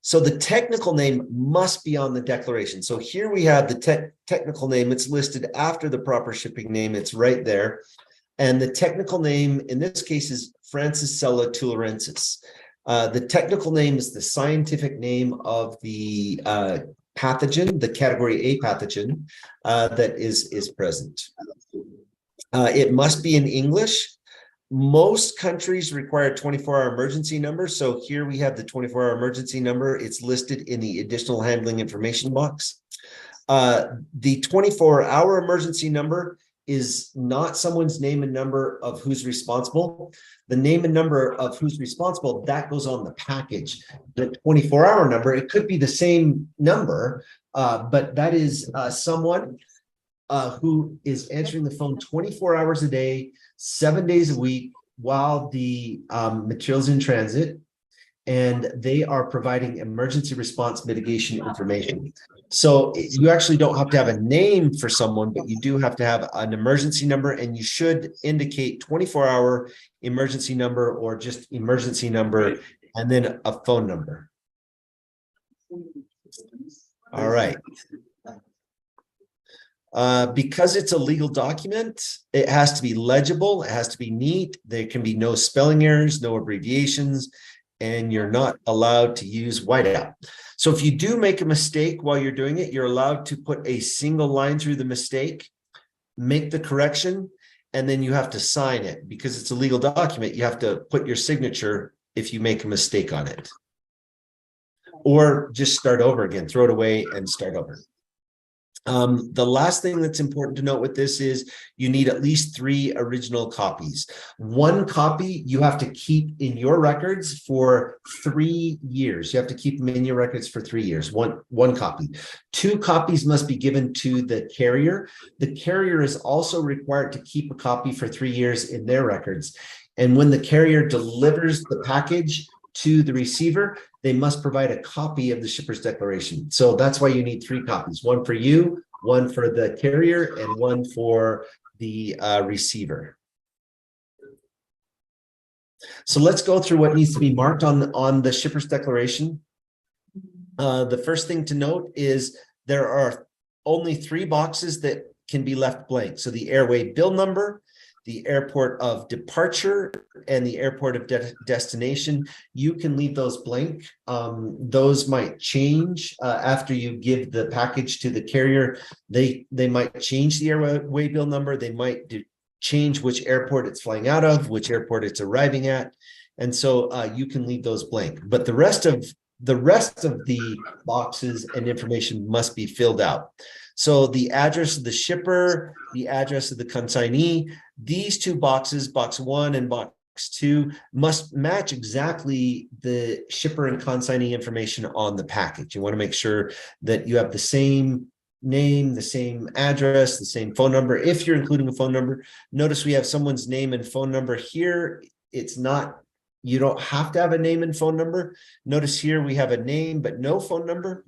So the technical name must be on the declaration. So here we have the technical name. It's listed after the proper shipping name. It's right there. And the technical name in this case is Francisella tularensis. The technical name is the scientific name of the pathogen, the category A pathogen that is present. It must be in English. Most countries require a 24-hour emergency number. So here we have the 24-hour emergency number. It's listed in the additional handling information box. The 24-hour emergency number is not someone's name and number of who's responsible. The name and number of who's responsible, that goes on the package. The 24-hour number, it could be the same number, but that is someone who is answering the phone 24 hours a day, 7 days a week while the material's in transit, and they are providing emergency response mitigation information. So you actually don't have to have a name for someone, but you do have to have an emergency number, and you should indicate 24-hour emergency number or just emergency number, and then a phone number. All right. Because it's a legal document, it has to be legible, it has to be neat, there can be no spelling errors, no abbreviations, and you're not allowed to use whiteout. So if you do make a mistake while you're doing it, you're allowed to put a single line through the mistake, make the correction, and then you have to sign it. Because it's a legal document, you have to put your signature if you make a mistake on it. Or just start over again, throw it away and start over. The last thing that's important to note with this is you need at least 3 original copies. 1 copy you have to keep in your records for 3 years. You have to keep them in your records for 3 years. One copy. 2 copies must be given to the carrier. The carrier is also required to keep a copy for 3 years in their records. And when the carrier delivers the package to the receiver, they must provide a copy of the shipper's declaration. So that's why you need 3 copies, 1 for you, 1 for the carrier, and 1 for the receiver. So let's go through what needs to be marked on the shipper's declaration. The first thing to note is there are only 3 boxes that can be left blank. So the airway bill number, the airport of departure, and the airport of destination. You can leave those blank. Those might change after you give the package to the carrier. They might change the airway bill number. They might change which airport it's flying out of, which airport it's arriving at. And so you can leave those blank. But the rest of the boxes and information must be filled out. So the address of the shipper, the address of the consignee, these two boxes, box 1 and box 2, must match exactly the shipper and consignee information on the package. You want to make sure that you have the same name, the same address, the same phone number. If you're including a phone number, notice we have someone's name and phone number here. It's not, you don't have to have a name and phone number. Notice here we have a name, but no phone number.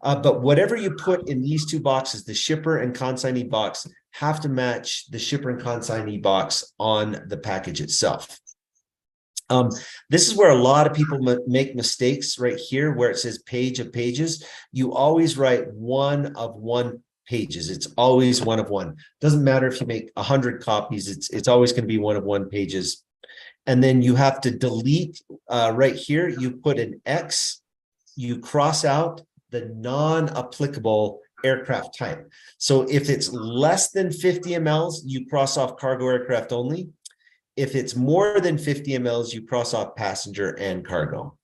But whatever you put in these two boxes, the shipper and consignee box, have to match the shipper and consignee box on the package itself. This is where a lot of people make mistakes right here, where it says page of pages. You always write 1 of 1 pages. It's always 1 of 1. Doesn't matter if you make 100 copies. It's always going to be 1 of 1 pages. And then you have to delete right here. You put an X. You cross out the non-applicable aircraft type. So if it's less than 50 mLs, you cross off cargo aircraft only. If it's more than 50 mLs, you cross off passenger and cargo.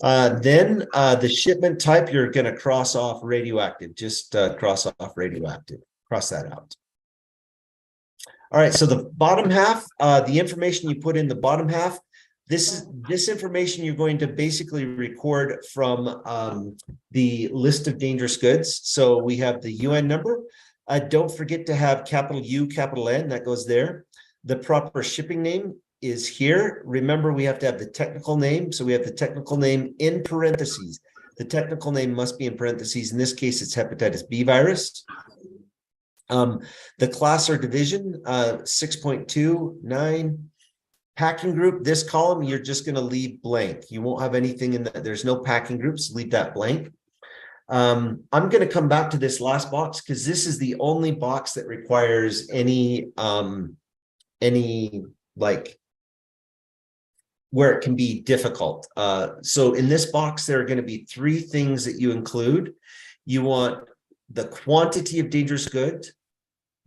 Then the shipment type, you're going to cross off radioactive. Just cross off radioactive. Cross that out. All right, so the bottom half, the information you put in the bottom half, this information you're going to basically record from the list of dangerous goods. So we have the UN number. Don't forget to have capital U, capital N, that goes there. The proper shipping name is here. Remember, we have to have the technical name. So we have the technical name in parentheses. The technical name must be in parentheses. In this case, it's hepatitis B virus. The class or division, 6.29. Packing group, this column, you're just going to leave blank. You won't have anything in that. There's no packing groups. Leave that blank. I'm going to come back to this last box because this is the only box that requires any like where it can be difficult. So in this box, there are going to be 3 things that you include. You want the quantity of dangerous goods,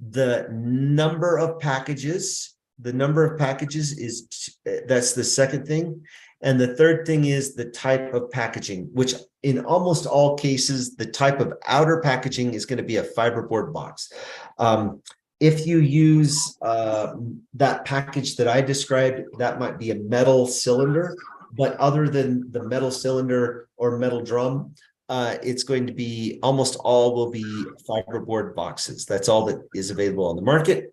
the number of packages. The number of packages is, that's the second thing. And the third thing is the type of packaging, which in almost all cases, the type of outer packaging is going to be a fiberboard box. If you use that package that I described, that might be a metal cylinder, but other than the metal cylinder or metal drum, it's going to be, almost all will be fiberboard boxes. That's all that is available on the market.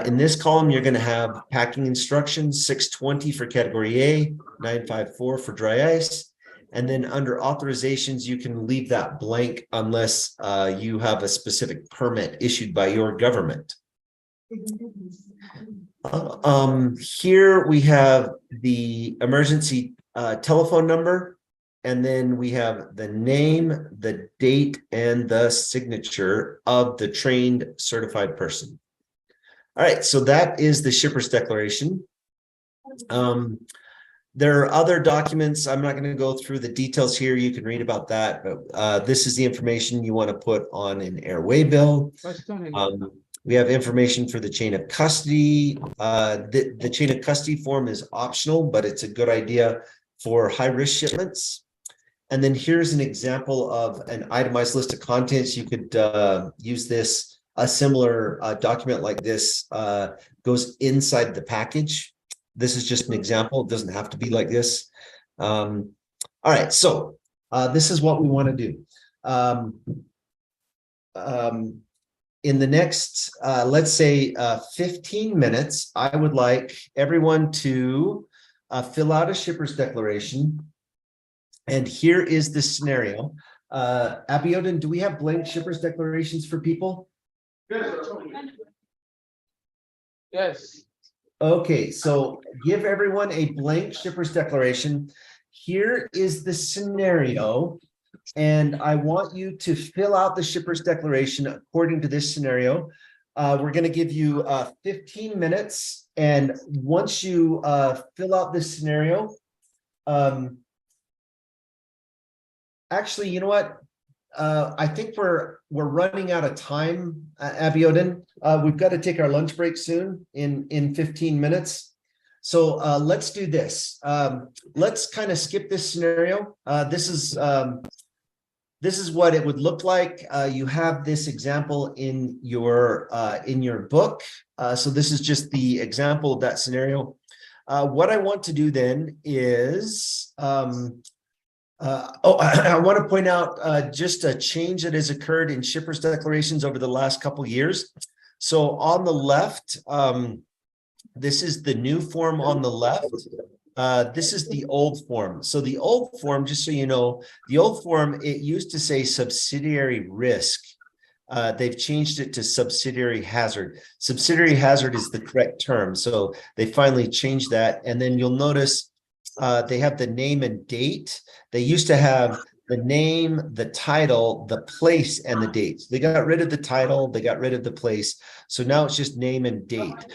In this column, you're going to have packing instructions, 620 for category A, 954 for dry ice. And then under authorizations, you can leave that blank unless you have a specific permit issued by your government. Here we have the emergency telephone number, and then we have the name, the date, and the signature of the trained certified person. All right, so that is the shipper's declaration. There are other documents. I'm not going to go through the details here. You can read about that, but this is the information you want to put on an airway bill. We have information for the chain of custody. The chain of custody form is optional, but it's a good idea for high-risk shipments. And then here's an example of an itemized list of contents. You could use this. A similar document like this goes inside the package. This is just an example. It doesn't have to be like this. All right, so this is what we want to do. In the next, let's say 15 minutes, I would like everyone to fill out a shipper's declaration. And here is the scenario. Abiodun, do we have blank shipper's declarations for people? Yes. Okay, so give everyone a blank shipper's declaration. Here is the scenario, and I want you to fill out the shipper's declaration according to this scenario. We're going to give you 15 minutes. And once you fill out this scenario, actually, you know what? I think we're running out of time, Abiodun. We've got to take our lunch break soon in 15 minutes. So let's do this. Let's kind of skip this scenario. This is what it would look like. You have this example in your book. So this is just the example of that scenario. What I want to do then is, I want to point out just a change that has occurred in shippers declarations over the last couple of years. So on the left, this is the new form on the left. This is the old form. So the old form, just so you know, the old form, it used to say subsidiary risk. They've changed it to subsidiary hazard. Subsidiary hazard is the correct term. So they finally changed that. And then you'll notice they have the name and date. They used to have the name, the title, the place, and the dates. They got rid of the title, they got rid of the place. So now it's just name and date.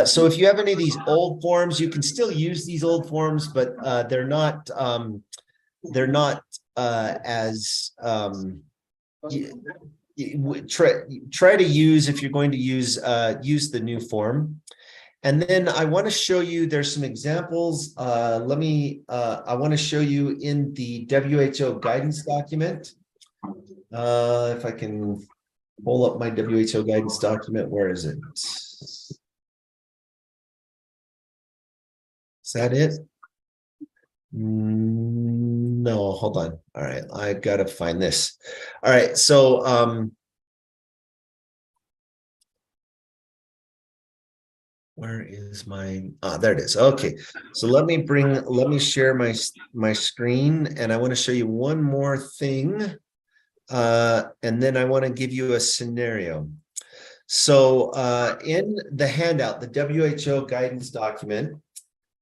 So if you have any of these old forms, you can still use these old forms, but they're not as try to use, if you're going to use the new form. And then I want to show you, there's some examples. I want to show you in the WHO guidance document. If I can pull up my WHO guidance document, where is it? Is that it? No, hold on. All right, I got to find this. All right, so where is my, there it is. Okay, so let me share my screen, and I want to show you one more thing, and then I want to give you a scenario. So in the handout, the WHO guidance document,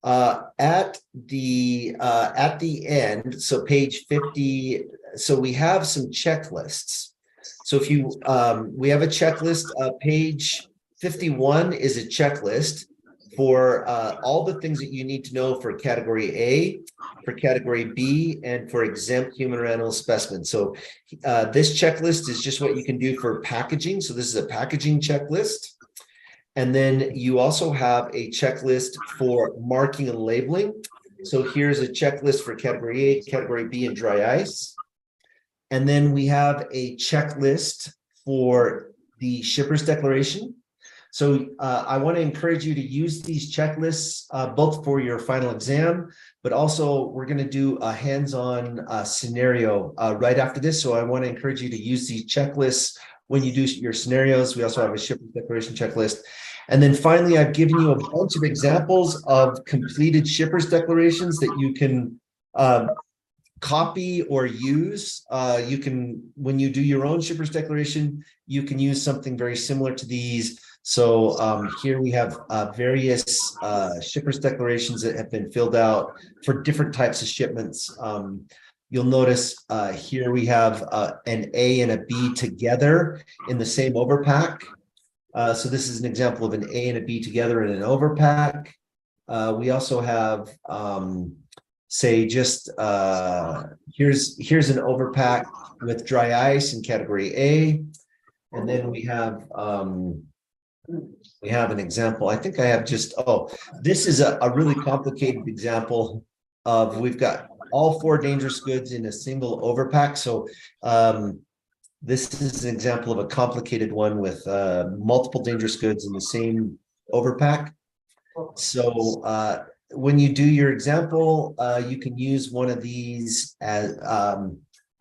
at the end, so page 50, so we have some checklists. So if you we have a checklist, page 51 is a checklist for all the things that you need to know for category A, for category B, and for exempt human or animal specimens. So this checklist is just what you can do for packaging. So this is a packaging checklist. And then you also have a checklist for marking and labeling. So here's a checklist for category A, category B, and dry ice. And then we have a checklist for the shipper's declaration. So I want to encourage you to use these checklists both for your final exam, but also we're going to do a hands-on scenario right after this. So I want to encourage you to use these checklists when you do your scenarios. We also have a shipper's declaration checklist. And then finally, I've given you a bunch of examples of completed shipper's declarations that you can copy or use. You can, when you do your own shipper's declaration, you can use something very similar to these. So here we have various shipper's declarations that have been filled out for different types of shipments. You'll notice here we have an A and a B together in the same overpack. So this is an example of an A and a B together in an overpack. We also have, say, just here's an overpack with dry ice in category A, and then we have an example. I think I have just, this is a really complicated example of, we've got all 4 dangerous goods in a single overpack. So this is an example of a complicated one with multiple dangerous goods in the same overpack. So when you do your example, you can use one of these as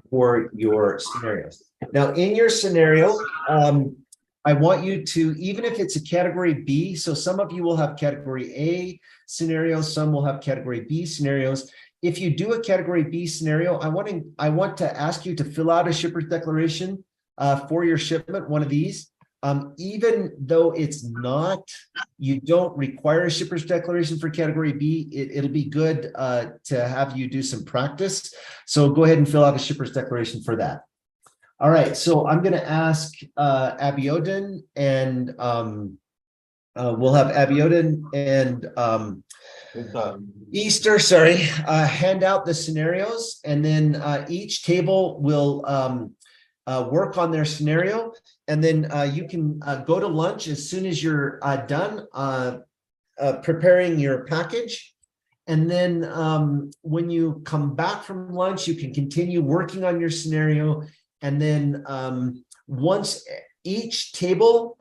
for your scenarios. Now, in your scenario, I want you to, even if it's a category B, so some of you will have category A scenarios, some will have category B scenarios. If you do a category B scenario, I want to ask you to fill out a shipper's declaration for your shipment, one of these. Even though it's not, you don't require a shipper's declaration for category B, it'll be good to have you do some practice. So go ahead and fill out a shipper's declaration for that. All right, so I'm gonna ask Abiodun and we'll have Abiodun and Easter, sorry, hand out the scenarios, and then each table will work on their scenario, and then you can go to lunch as soon as you're done preparing your package. And then when you come back from lunch, you can continue working on your scenario. And then once each table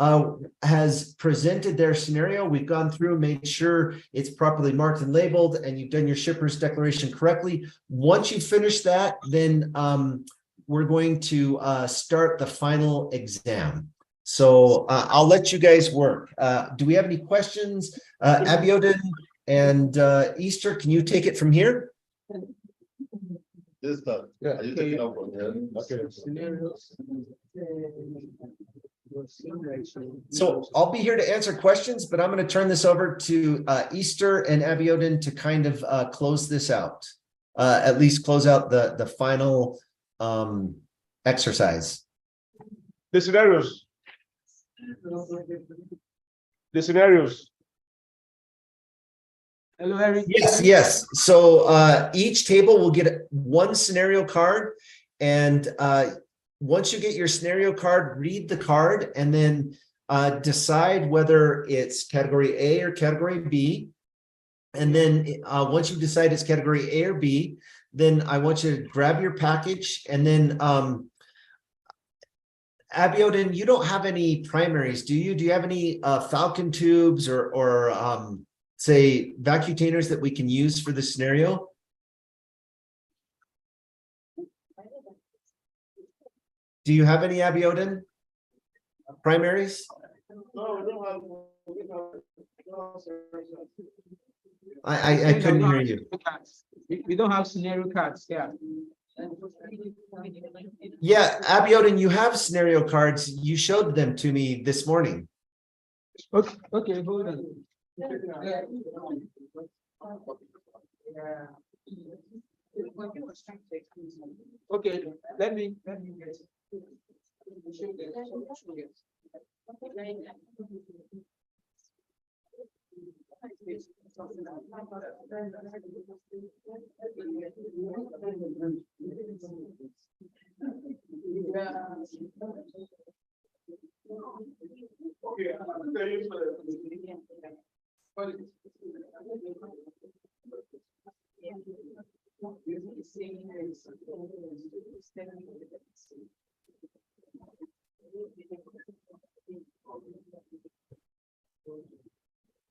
has presented their scenario, we've gone through and made sure it's properly marked and labeled, and you've done your shipper's declaration correctly. Once you finish that, then we're going to start the final exam. So I'll let you guys work. Do we have any questions? Abiodun and Easter, can you take it from here? This time, are you taking up from here? Okay. So I'll be here to answer questions, but I'm going to turn this over to Easter and Abiodun to kind of close this out, at least close out the final exercise. The scenarios. The scenarios. Hello, Eric. Yes. So each table will get one scenario card, and once you get your scenario card, read the card, and then decide whether it's category A or category B. And then once you decide it's category A or B, then I want you to grab your package, and then Abiodun, you don't have any primaries, do you? Do you have any Falcon tubes or say vacuum that we can use for the scenario? Do you have any, Abiodun? Primaries? No, we don't have. I couldn't hear you. We don't have scenario cards, yeah. Yeah, Abiodun, you have scenario cards. You showed them to me this morning. Okay, hold on. Okay, let me get.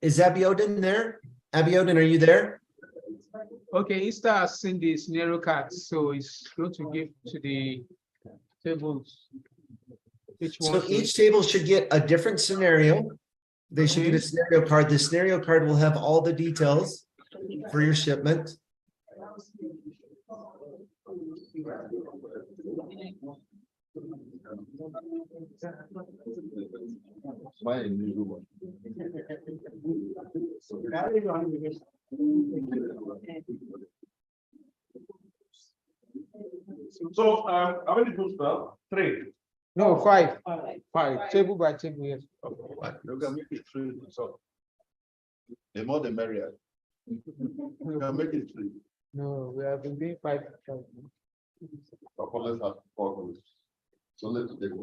Is Abiodun there? Abiodun, are you there? Okay, Easter has seen the scenario cards, so it's going to give to the tables. So each table should get a different scenario. They should get a scenario card. The scenario card will have all the details for your shipment. So, how many books now? 3. No, 5. 5, table by table, yes. You can make it 3. So the more the merrier. You can make it 3. No, we have been doing 5. Let's have 4 groups. So let's take it.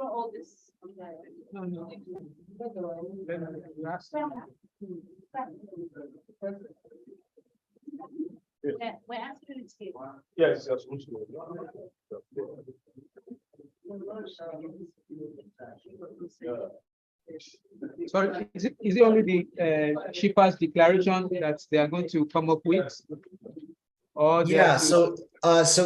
All this. No. We're asking to Yes, yes. Sorry, is it only the shipper's declaration that they are going to come up with? Or Yeah, so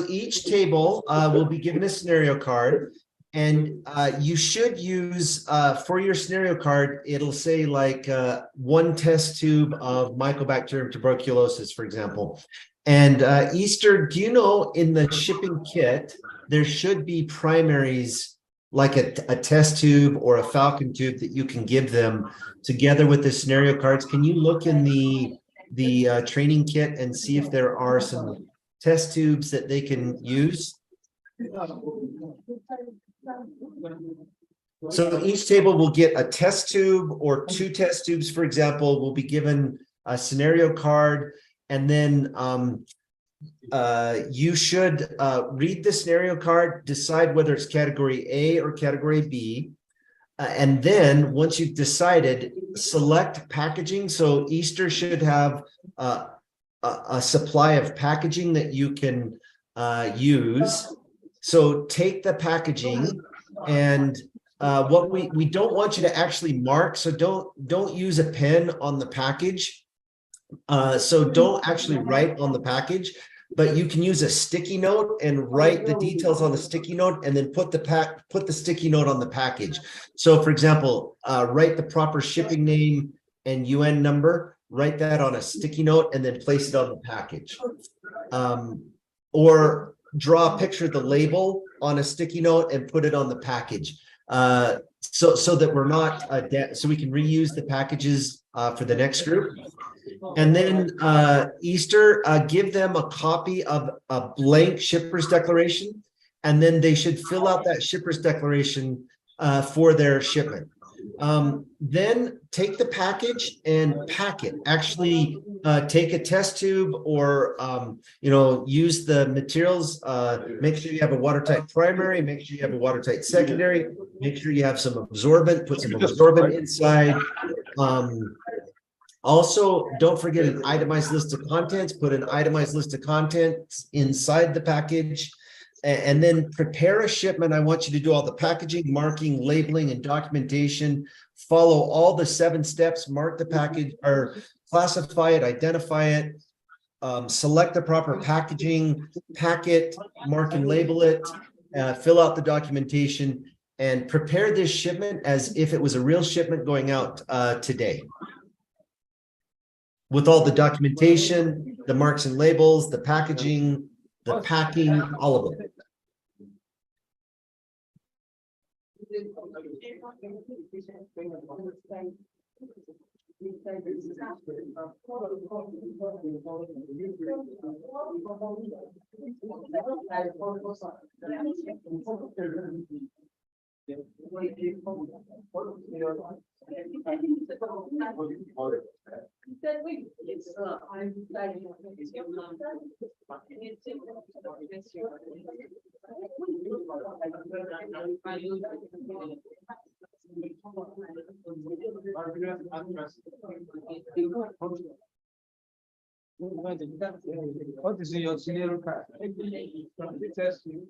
each table will be given a scenario card, And you should use for your scenario card, it'll say like one test tube of Mycobacterium tuberculosis, for example. And Easter, do you know in the shipping kit, there should be primaries like a test tube or a falcon tube that you can give them together with the scenario cards. Can you look in the training kit and see if there are some test tubes that they can use? So each table will get a test tube or two test tubes, for example, will be given a scenario card, and then you should read the scenario card, decide whether it's category A or category B. And then once you've decided, select packaging. So Easter should have a supply of packaging that you can use. So take the packaging, and what we don't want you to actually mark. So don't use a pen on the package. So don't actually write on the package, but you can use a sticky note and write the details on the sticky note, and then put the sticky note on the package. So for example, write the proper shipping name and UN number, write that on a sticky note, and then place it on the package. Or draw a picture of the label on a sticky note and put it on the package. So that we're not so we can reuse the packages for the next group. And then Easter, give them a copy of a blank shipper's declaration, and then they should fill out that shipper's declaration for their shipment. Then take the package and pack it. Actually, take a test tube, or use the materials. Make sure you have a watertight primary. Make sure you have a watertight secondary. Make sure you have some absorbent. Put some absorbent inside. Also, don't forget an itemized list of contents. Put an itemized list of contents inside the package. And then prepare a shipment. I want you to do all the packaging, marking, labeling, and documentation. Follow all the 7 steps. Mark the package, or classify it, identify it, select the proper packaging, pack it, mark and label it, fill out the documentation, and prepare this shipment as if it was a real shipment going out today. With all the documentation, the marks and labels, the packaging, the packing, all of it. What is in your scenario card? Test you.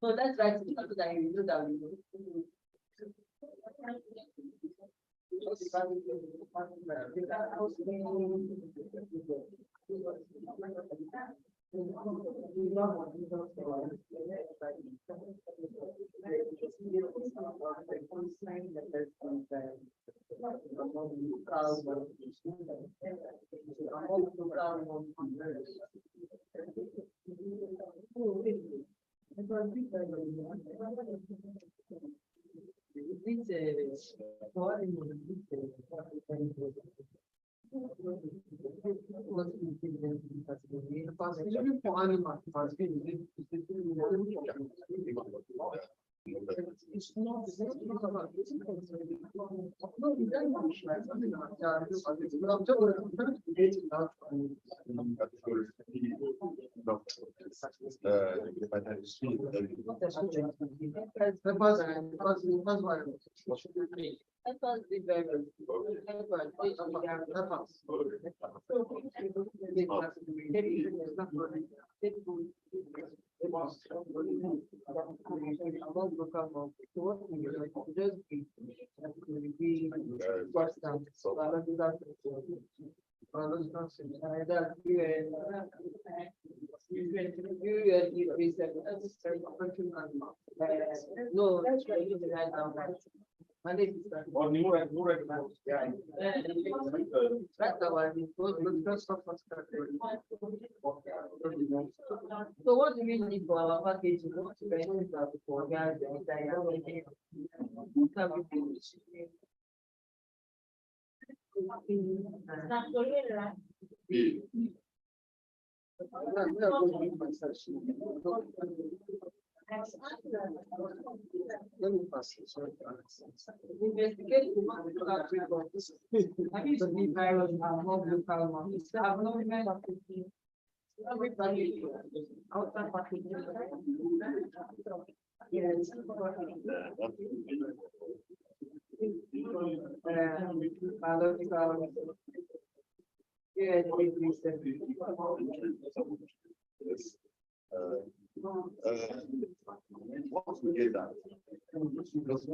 So that's right. So that you do that. No, that's right. Or new Right, so what do we need for our package? What to benefit for guys Let me pass it. Sorry. Investigate the I used to be viral and more local ones. I've not met everybody outside packaging. Yes. Yeah, Once we get that, just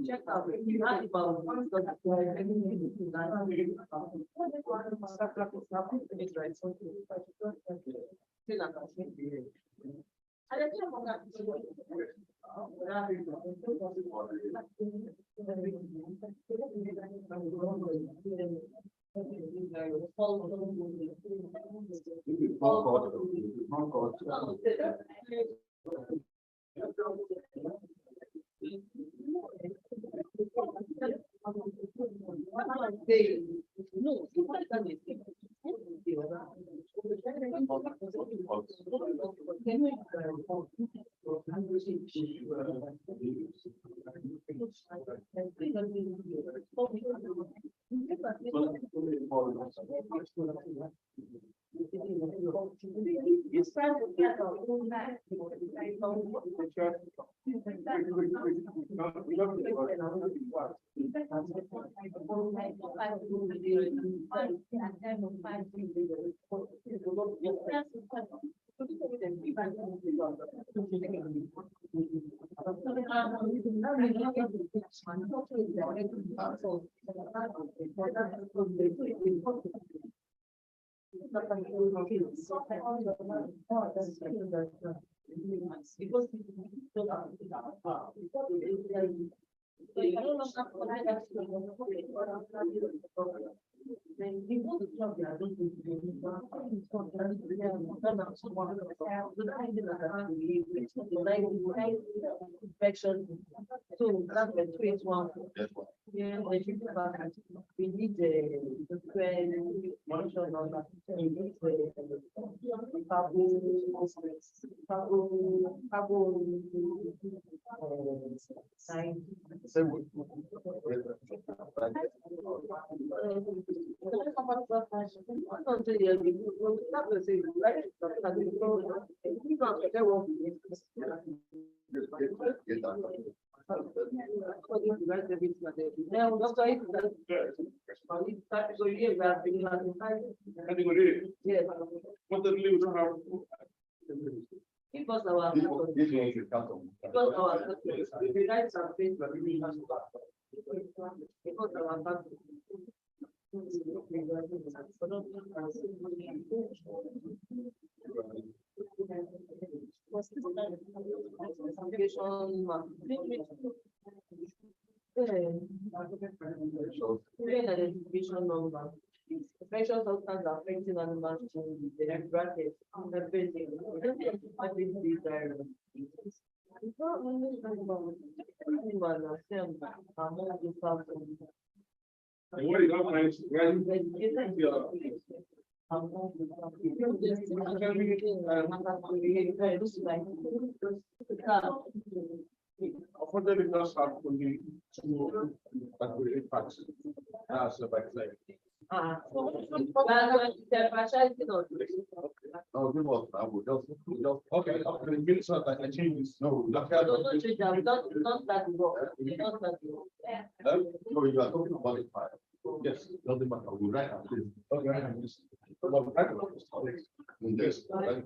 check Infection. So that's the twins one. Yeah, we need the monitoring on that. We need sign. Yeah. What the leave don't have. Give us our. Give us our. The guys are paid. Give us our. Identification number. Special substance affecting animals to the bracket. Everything. What is happening? Affordable does have only two impacts. That's the back side. No, give us, I will just. Okay, the minutes are like I change this. No. Not that work. No, you are talking about it. Yes. Doesn't matter, we write at least. Okay, I have this. Well, I don't know. Yes, right?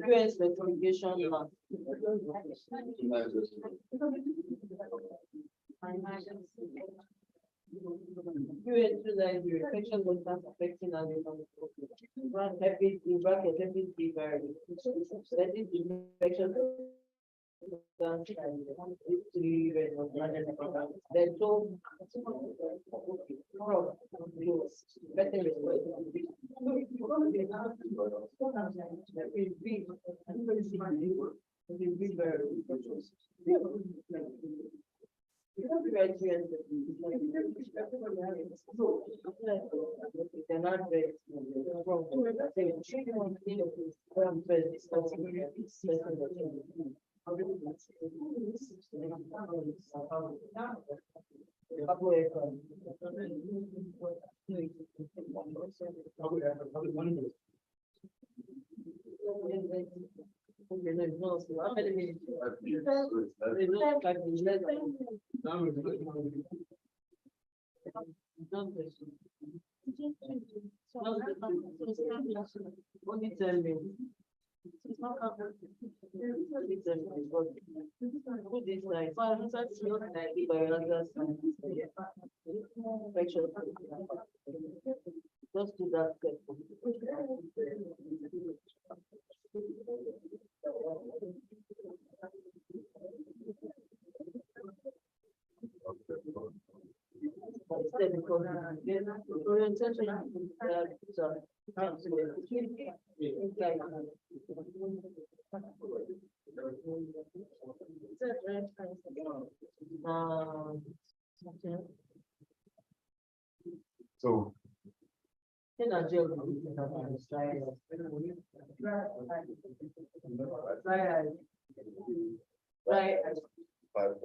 US investigation law. US infection was affecting animals. Heavy bracket, heavy fever. That is infection. Then so only tell me. Just do that. So. Right. 5.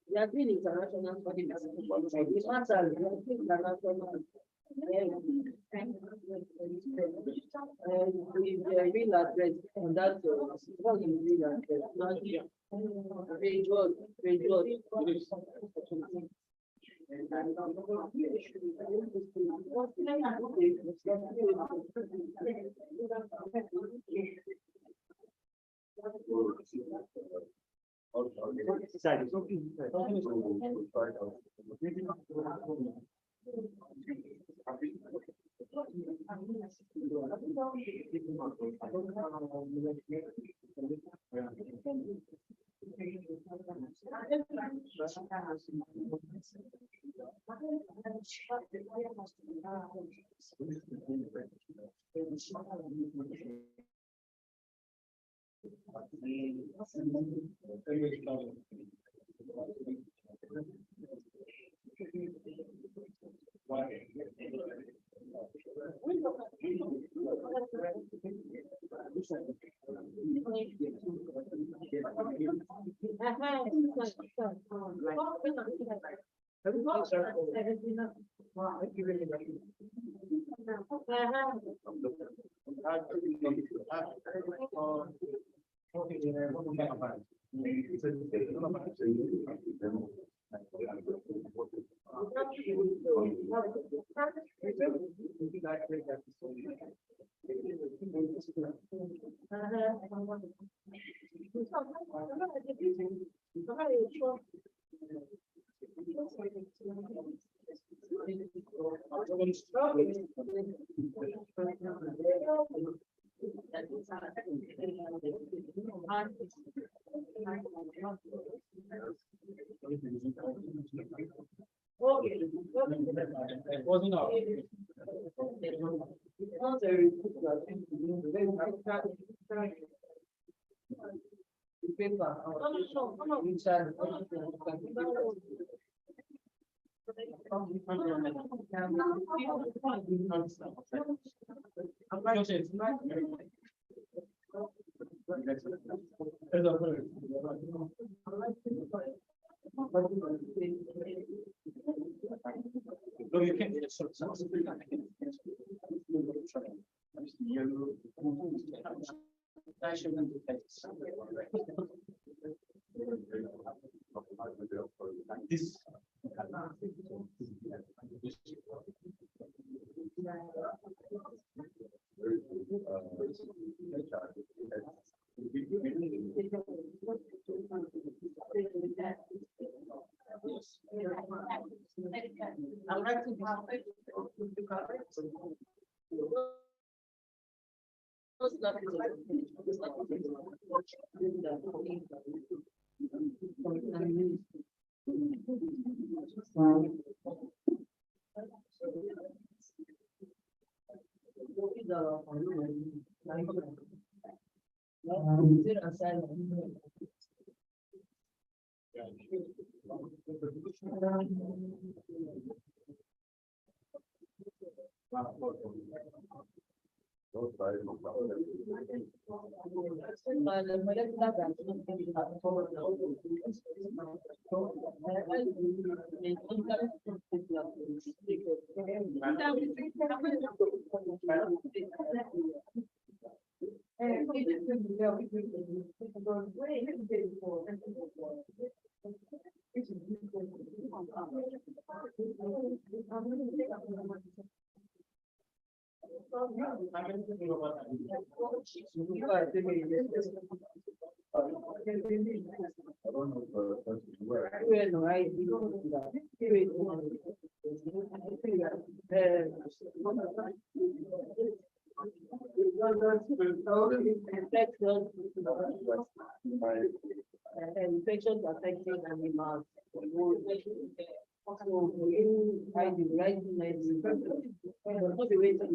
We have been international for the it matters. We have been international. With the real address and that what is real address, not page one, page one. Infections affecting animals. So you find the right medicine. Not the way to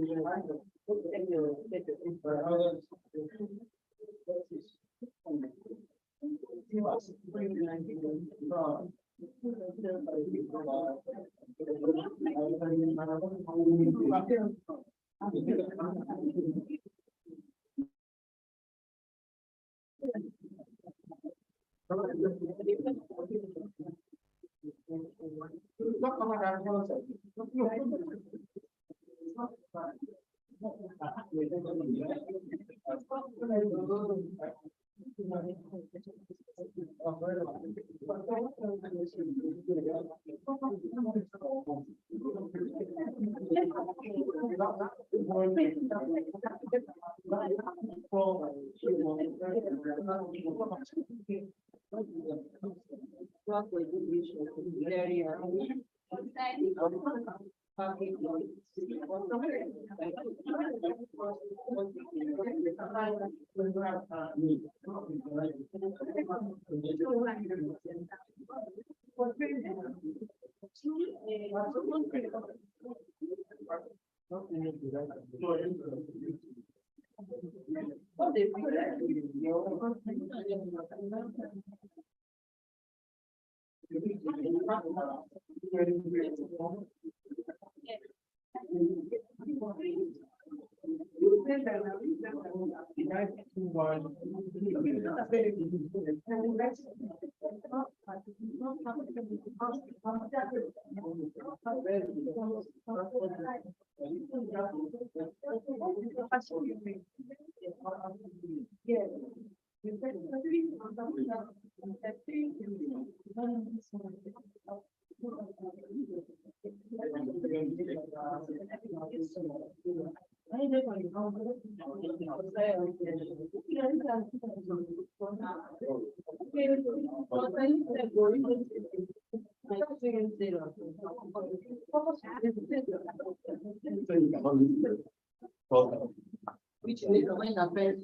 Which is when the first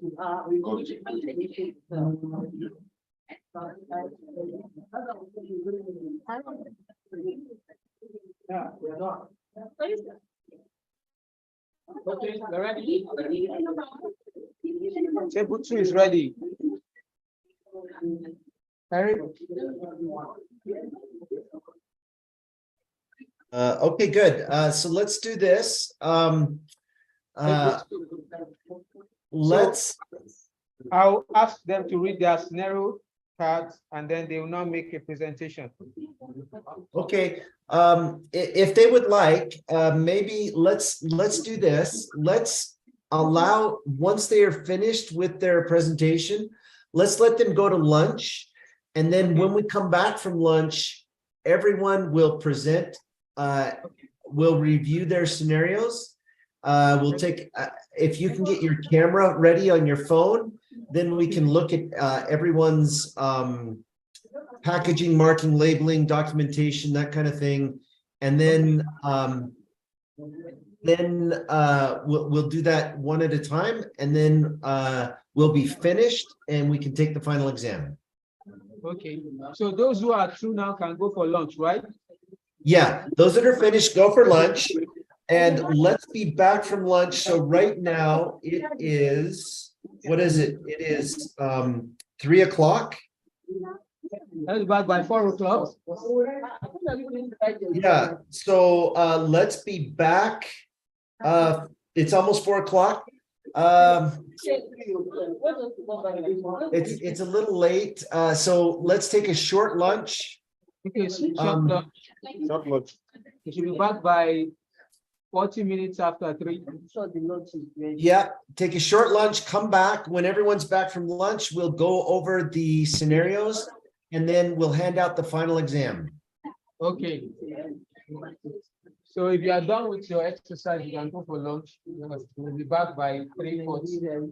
we go to Yeah, we're not. Okay, we're ready. Table 2 is ready. Eric? Okay, good. So let's do this. Let's, I'll ask them to read their scenario cards and then they will now make a presentation. okay, if they would like, maybe let's do this. Let's allow, once they are finished with their presentation, let's let them go to lunch. And then when we come back from lunch, everyone will present, we'll review their scenarios. We'll take, if you can get your camera ready on your phone, then we can look at everyone's packaging, marking, labeling, documentation, that kind of thing. And then we'll do that one at a time, and then we'll be finished and we can take the final exam. Okay, so those who are through now can go for lunch, right? Yeah, those that are finished, go for lunch. And let's be back from lunch. So right now it is, what is it? It is 3 o'clock. That's back by 4 o'clock. Yeah, so let's be back. It's almost 4 o'clock. It's a little late. So let's take a short lunch. Okay, short lunch. We should be back by 40 minutes after 3. Yeah, take a short lunch, come back. When everyone's back from lunch, we'll go over the scenarios and then we'll hand out the final exam. Okay. So if you are done with your exercise, you can go for lunch. We'll be back by 3:40.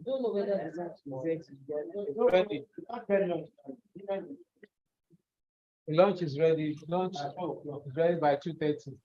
Lunch is ready. Lunch is ready by 2:30.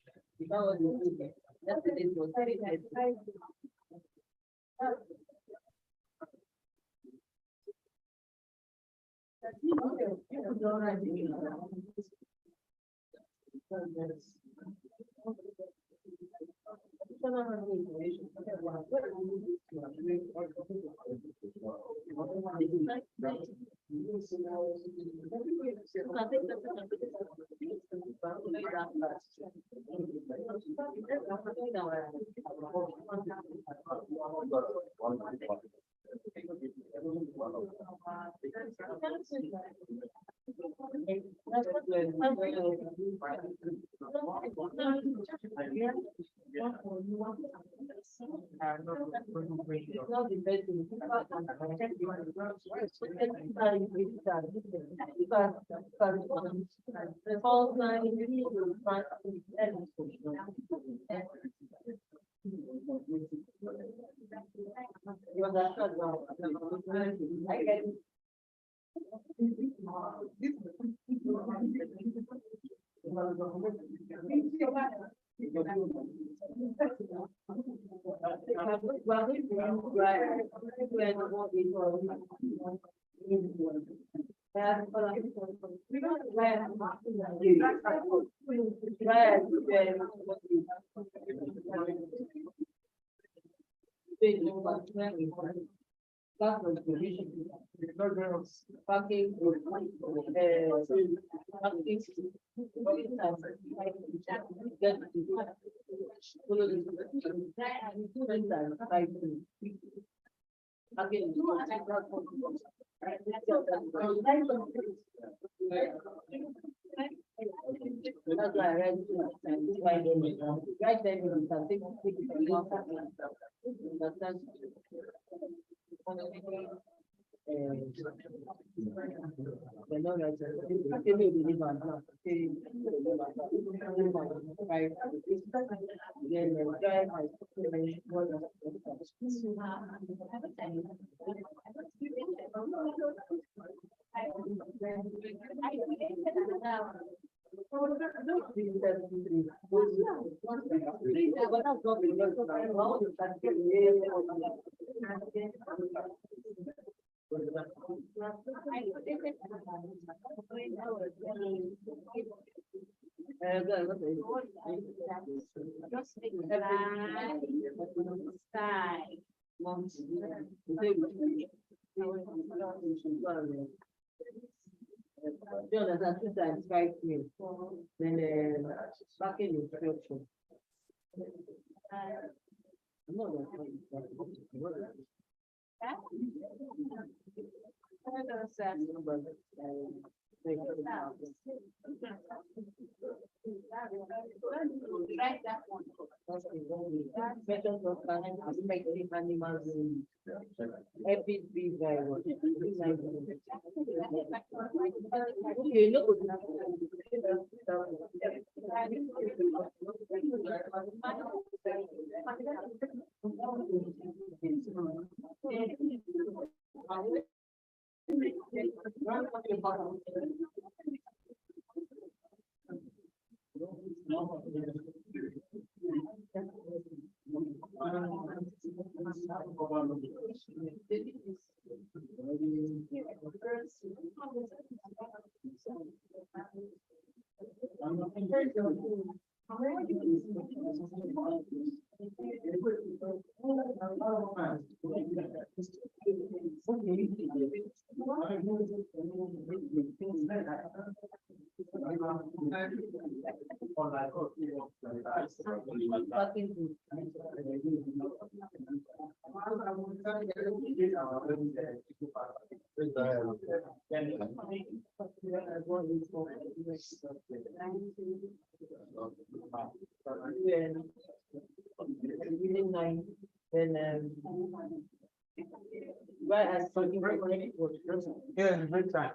Yeah, great time.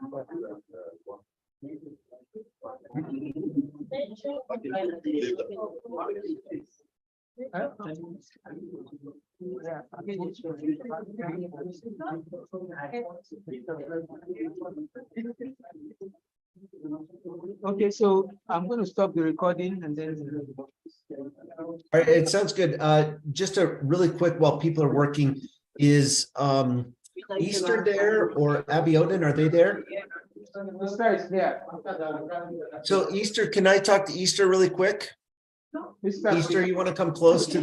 Okay, so I'm going to stop the recording and then. All right, it sounds good. Just a really quick while people are working, is Easter there or Abiodun, are they there? So Easter, can I talk to Easter really quick? Easter, you want to come close to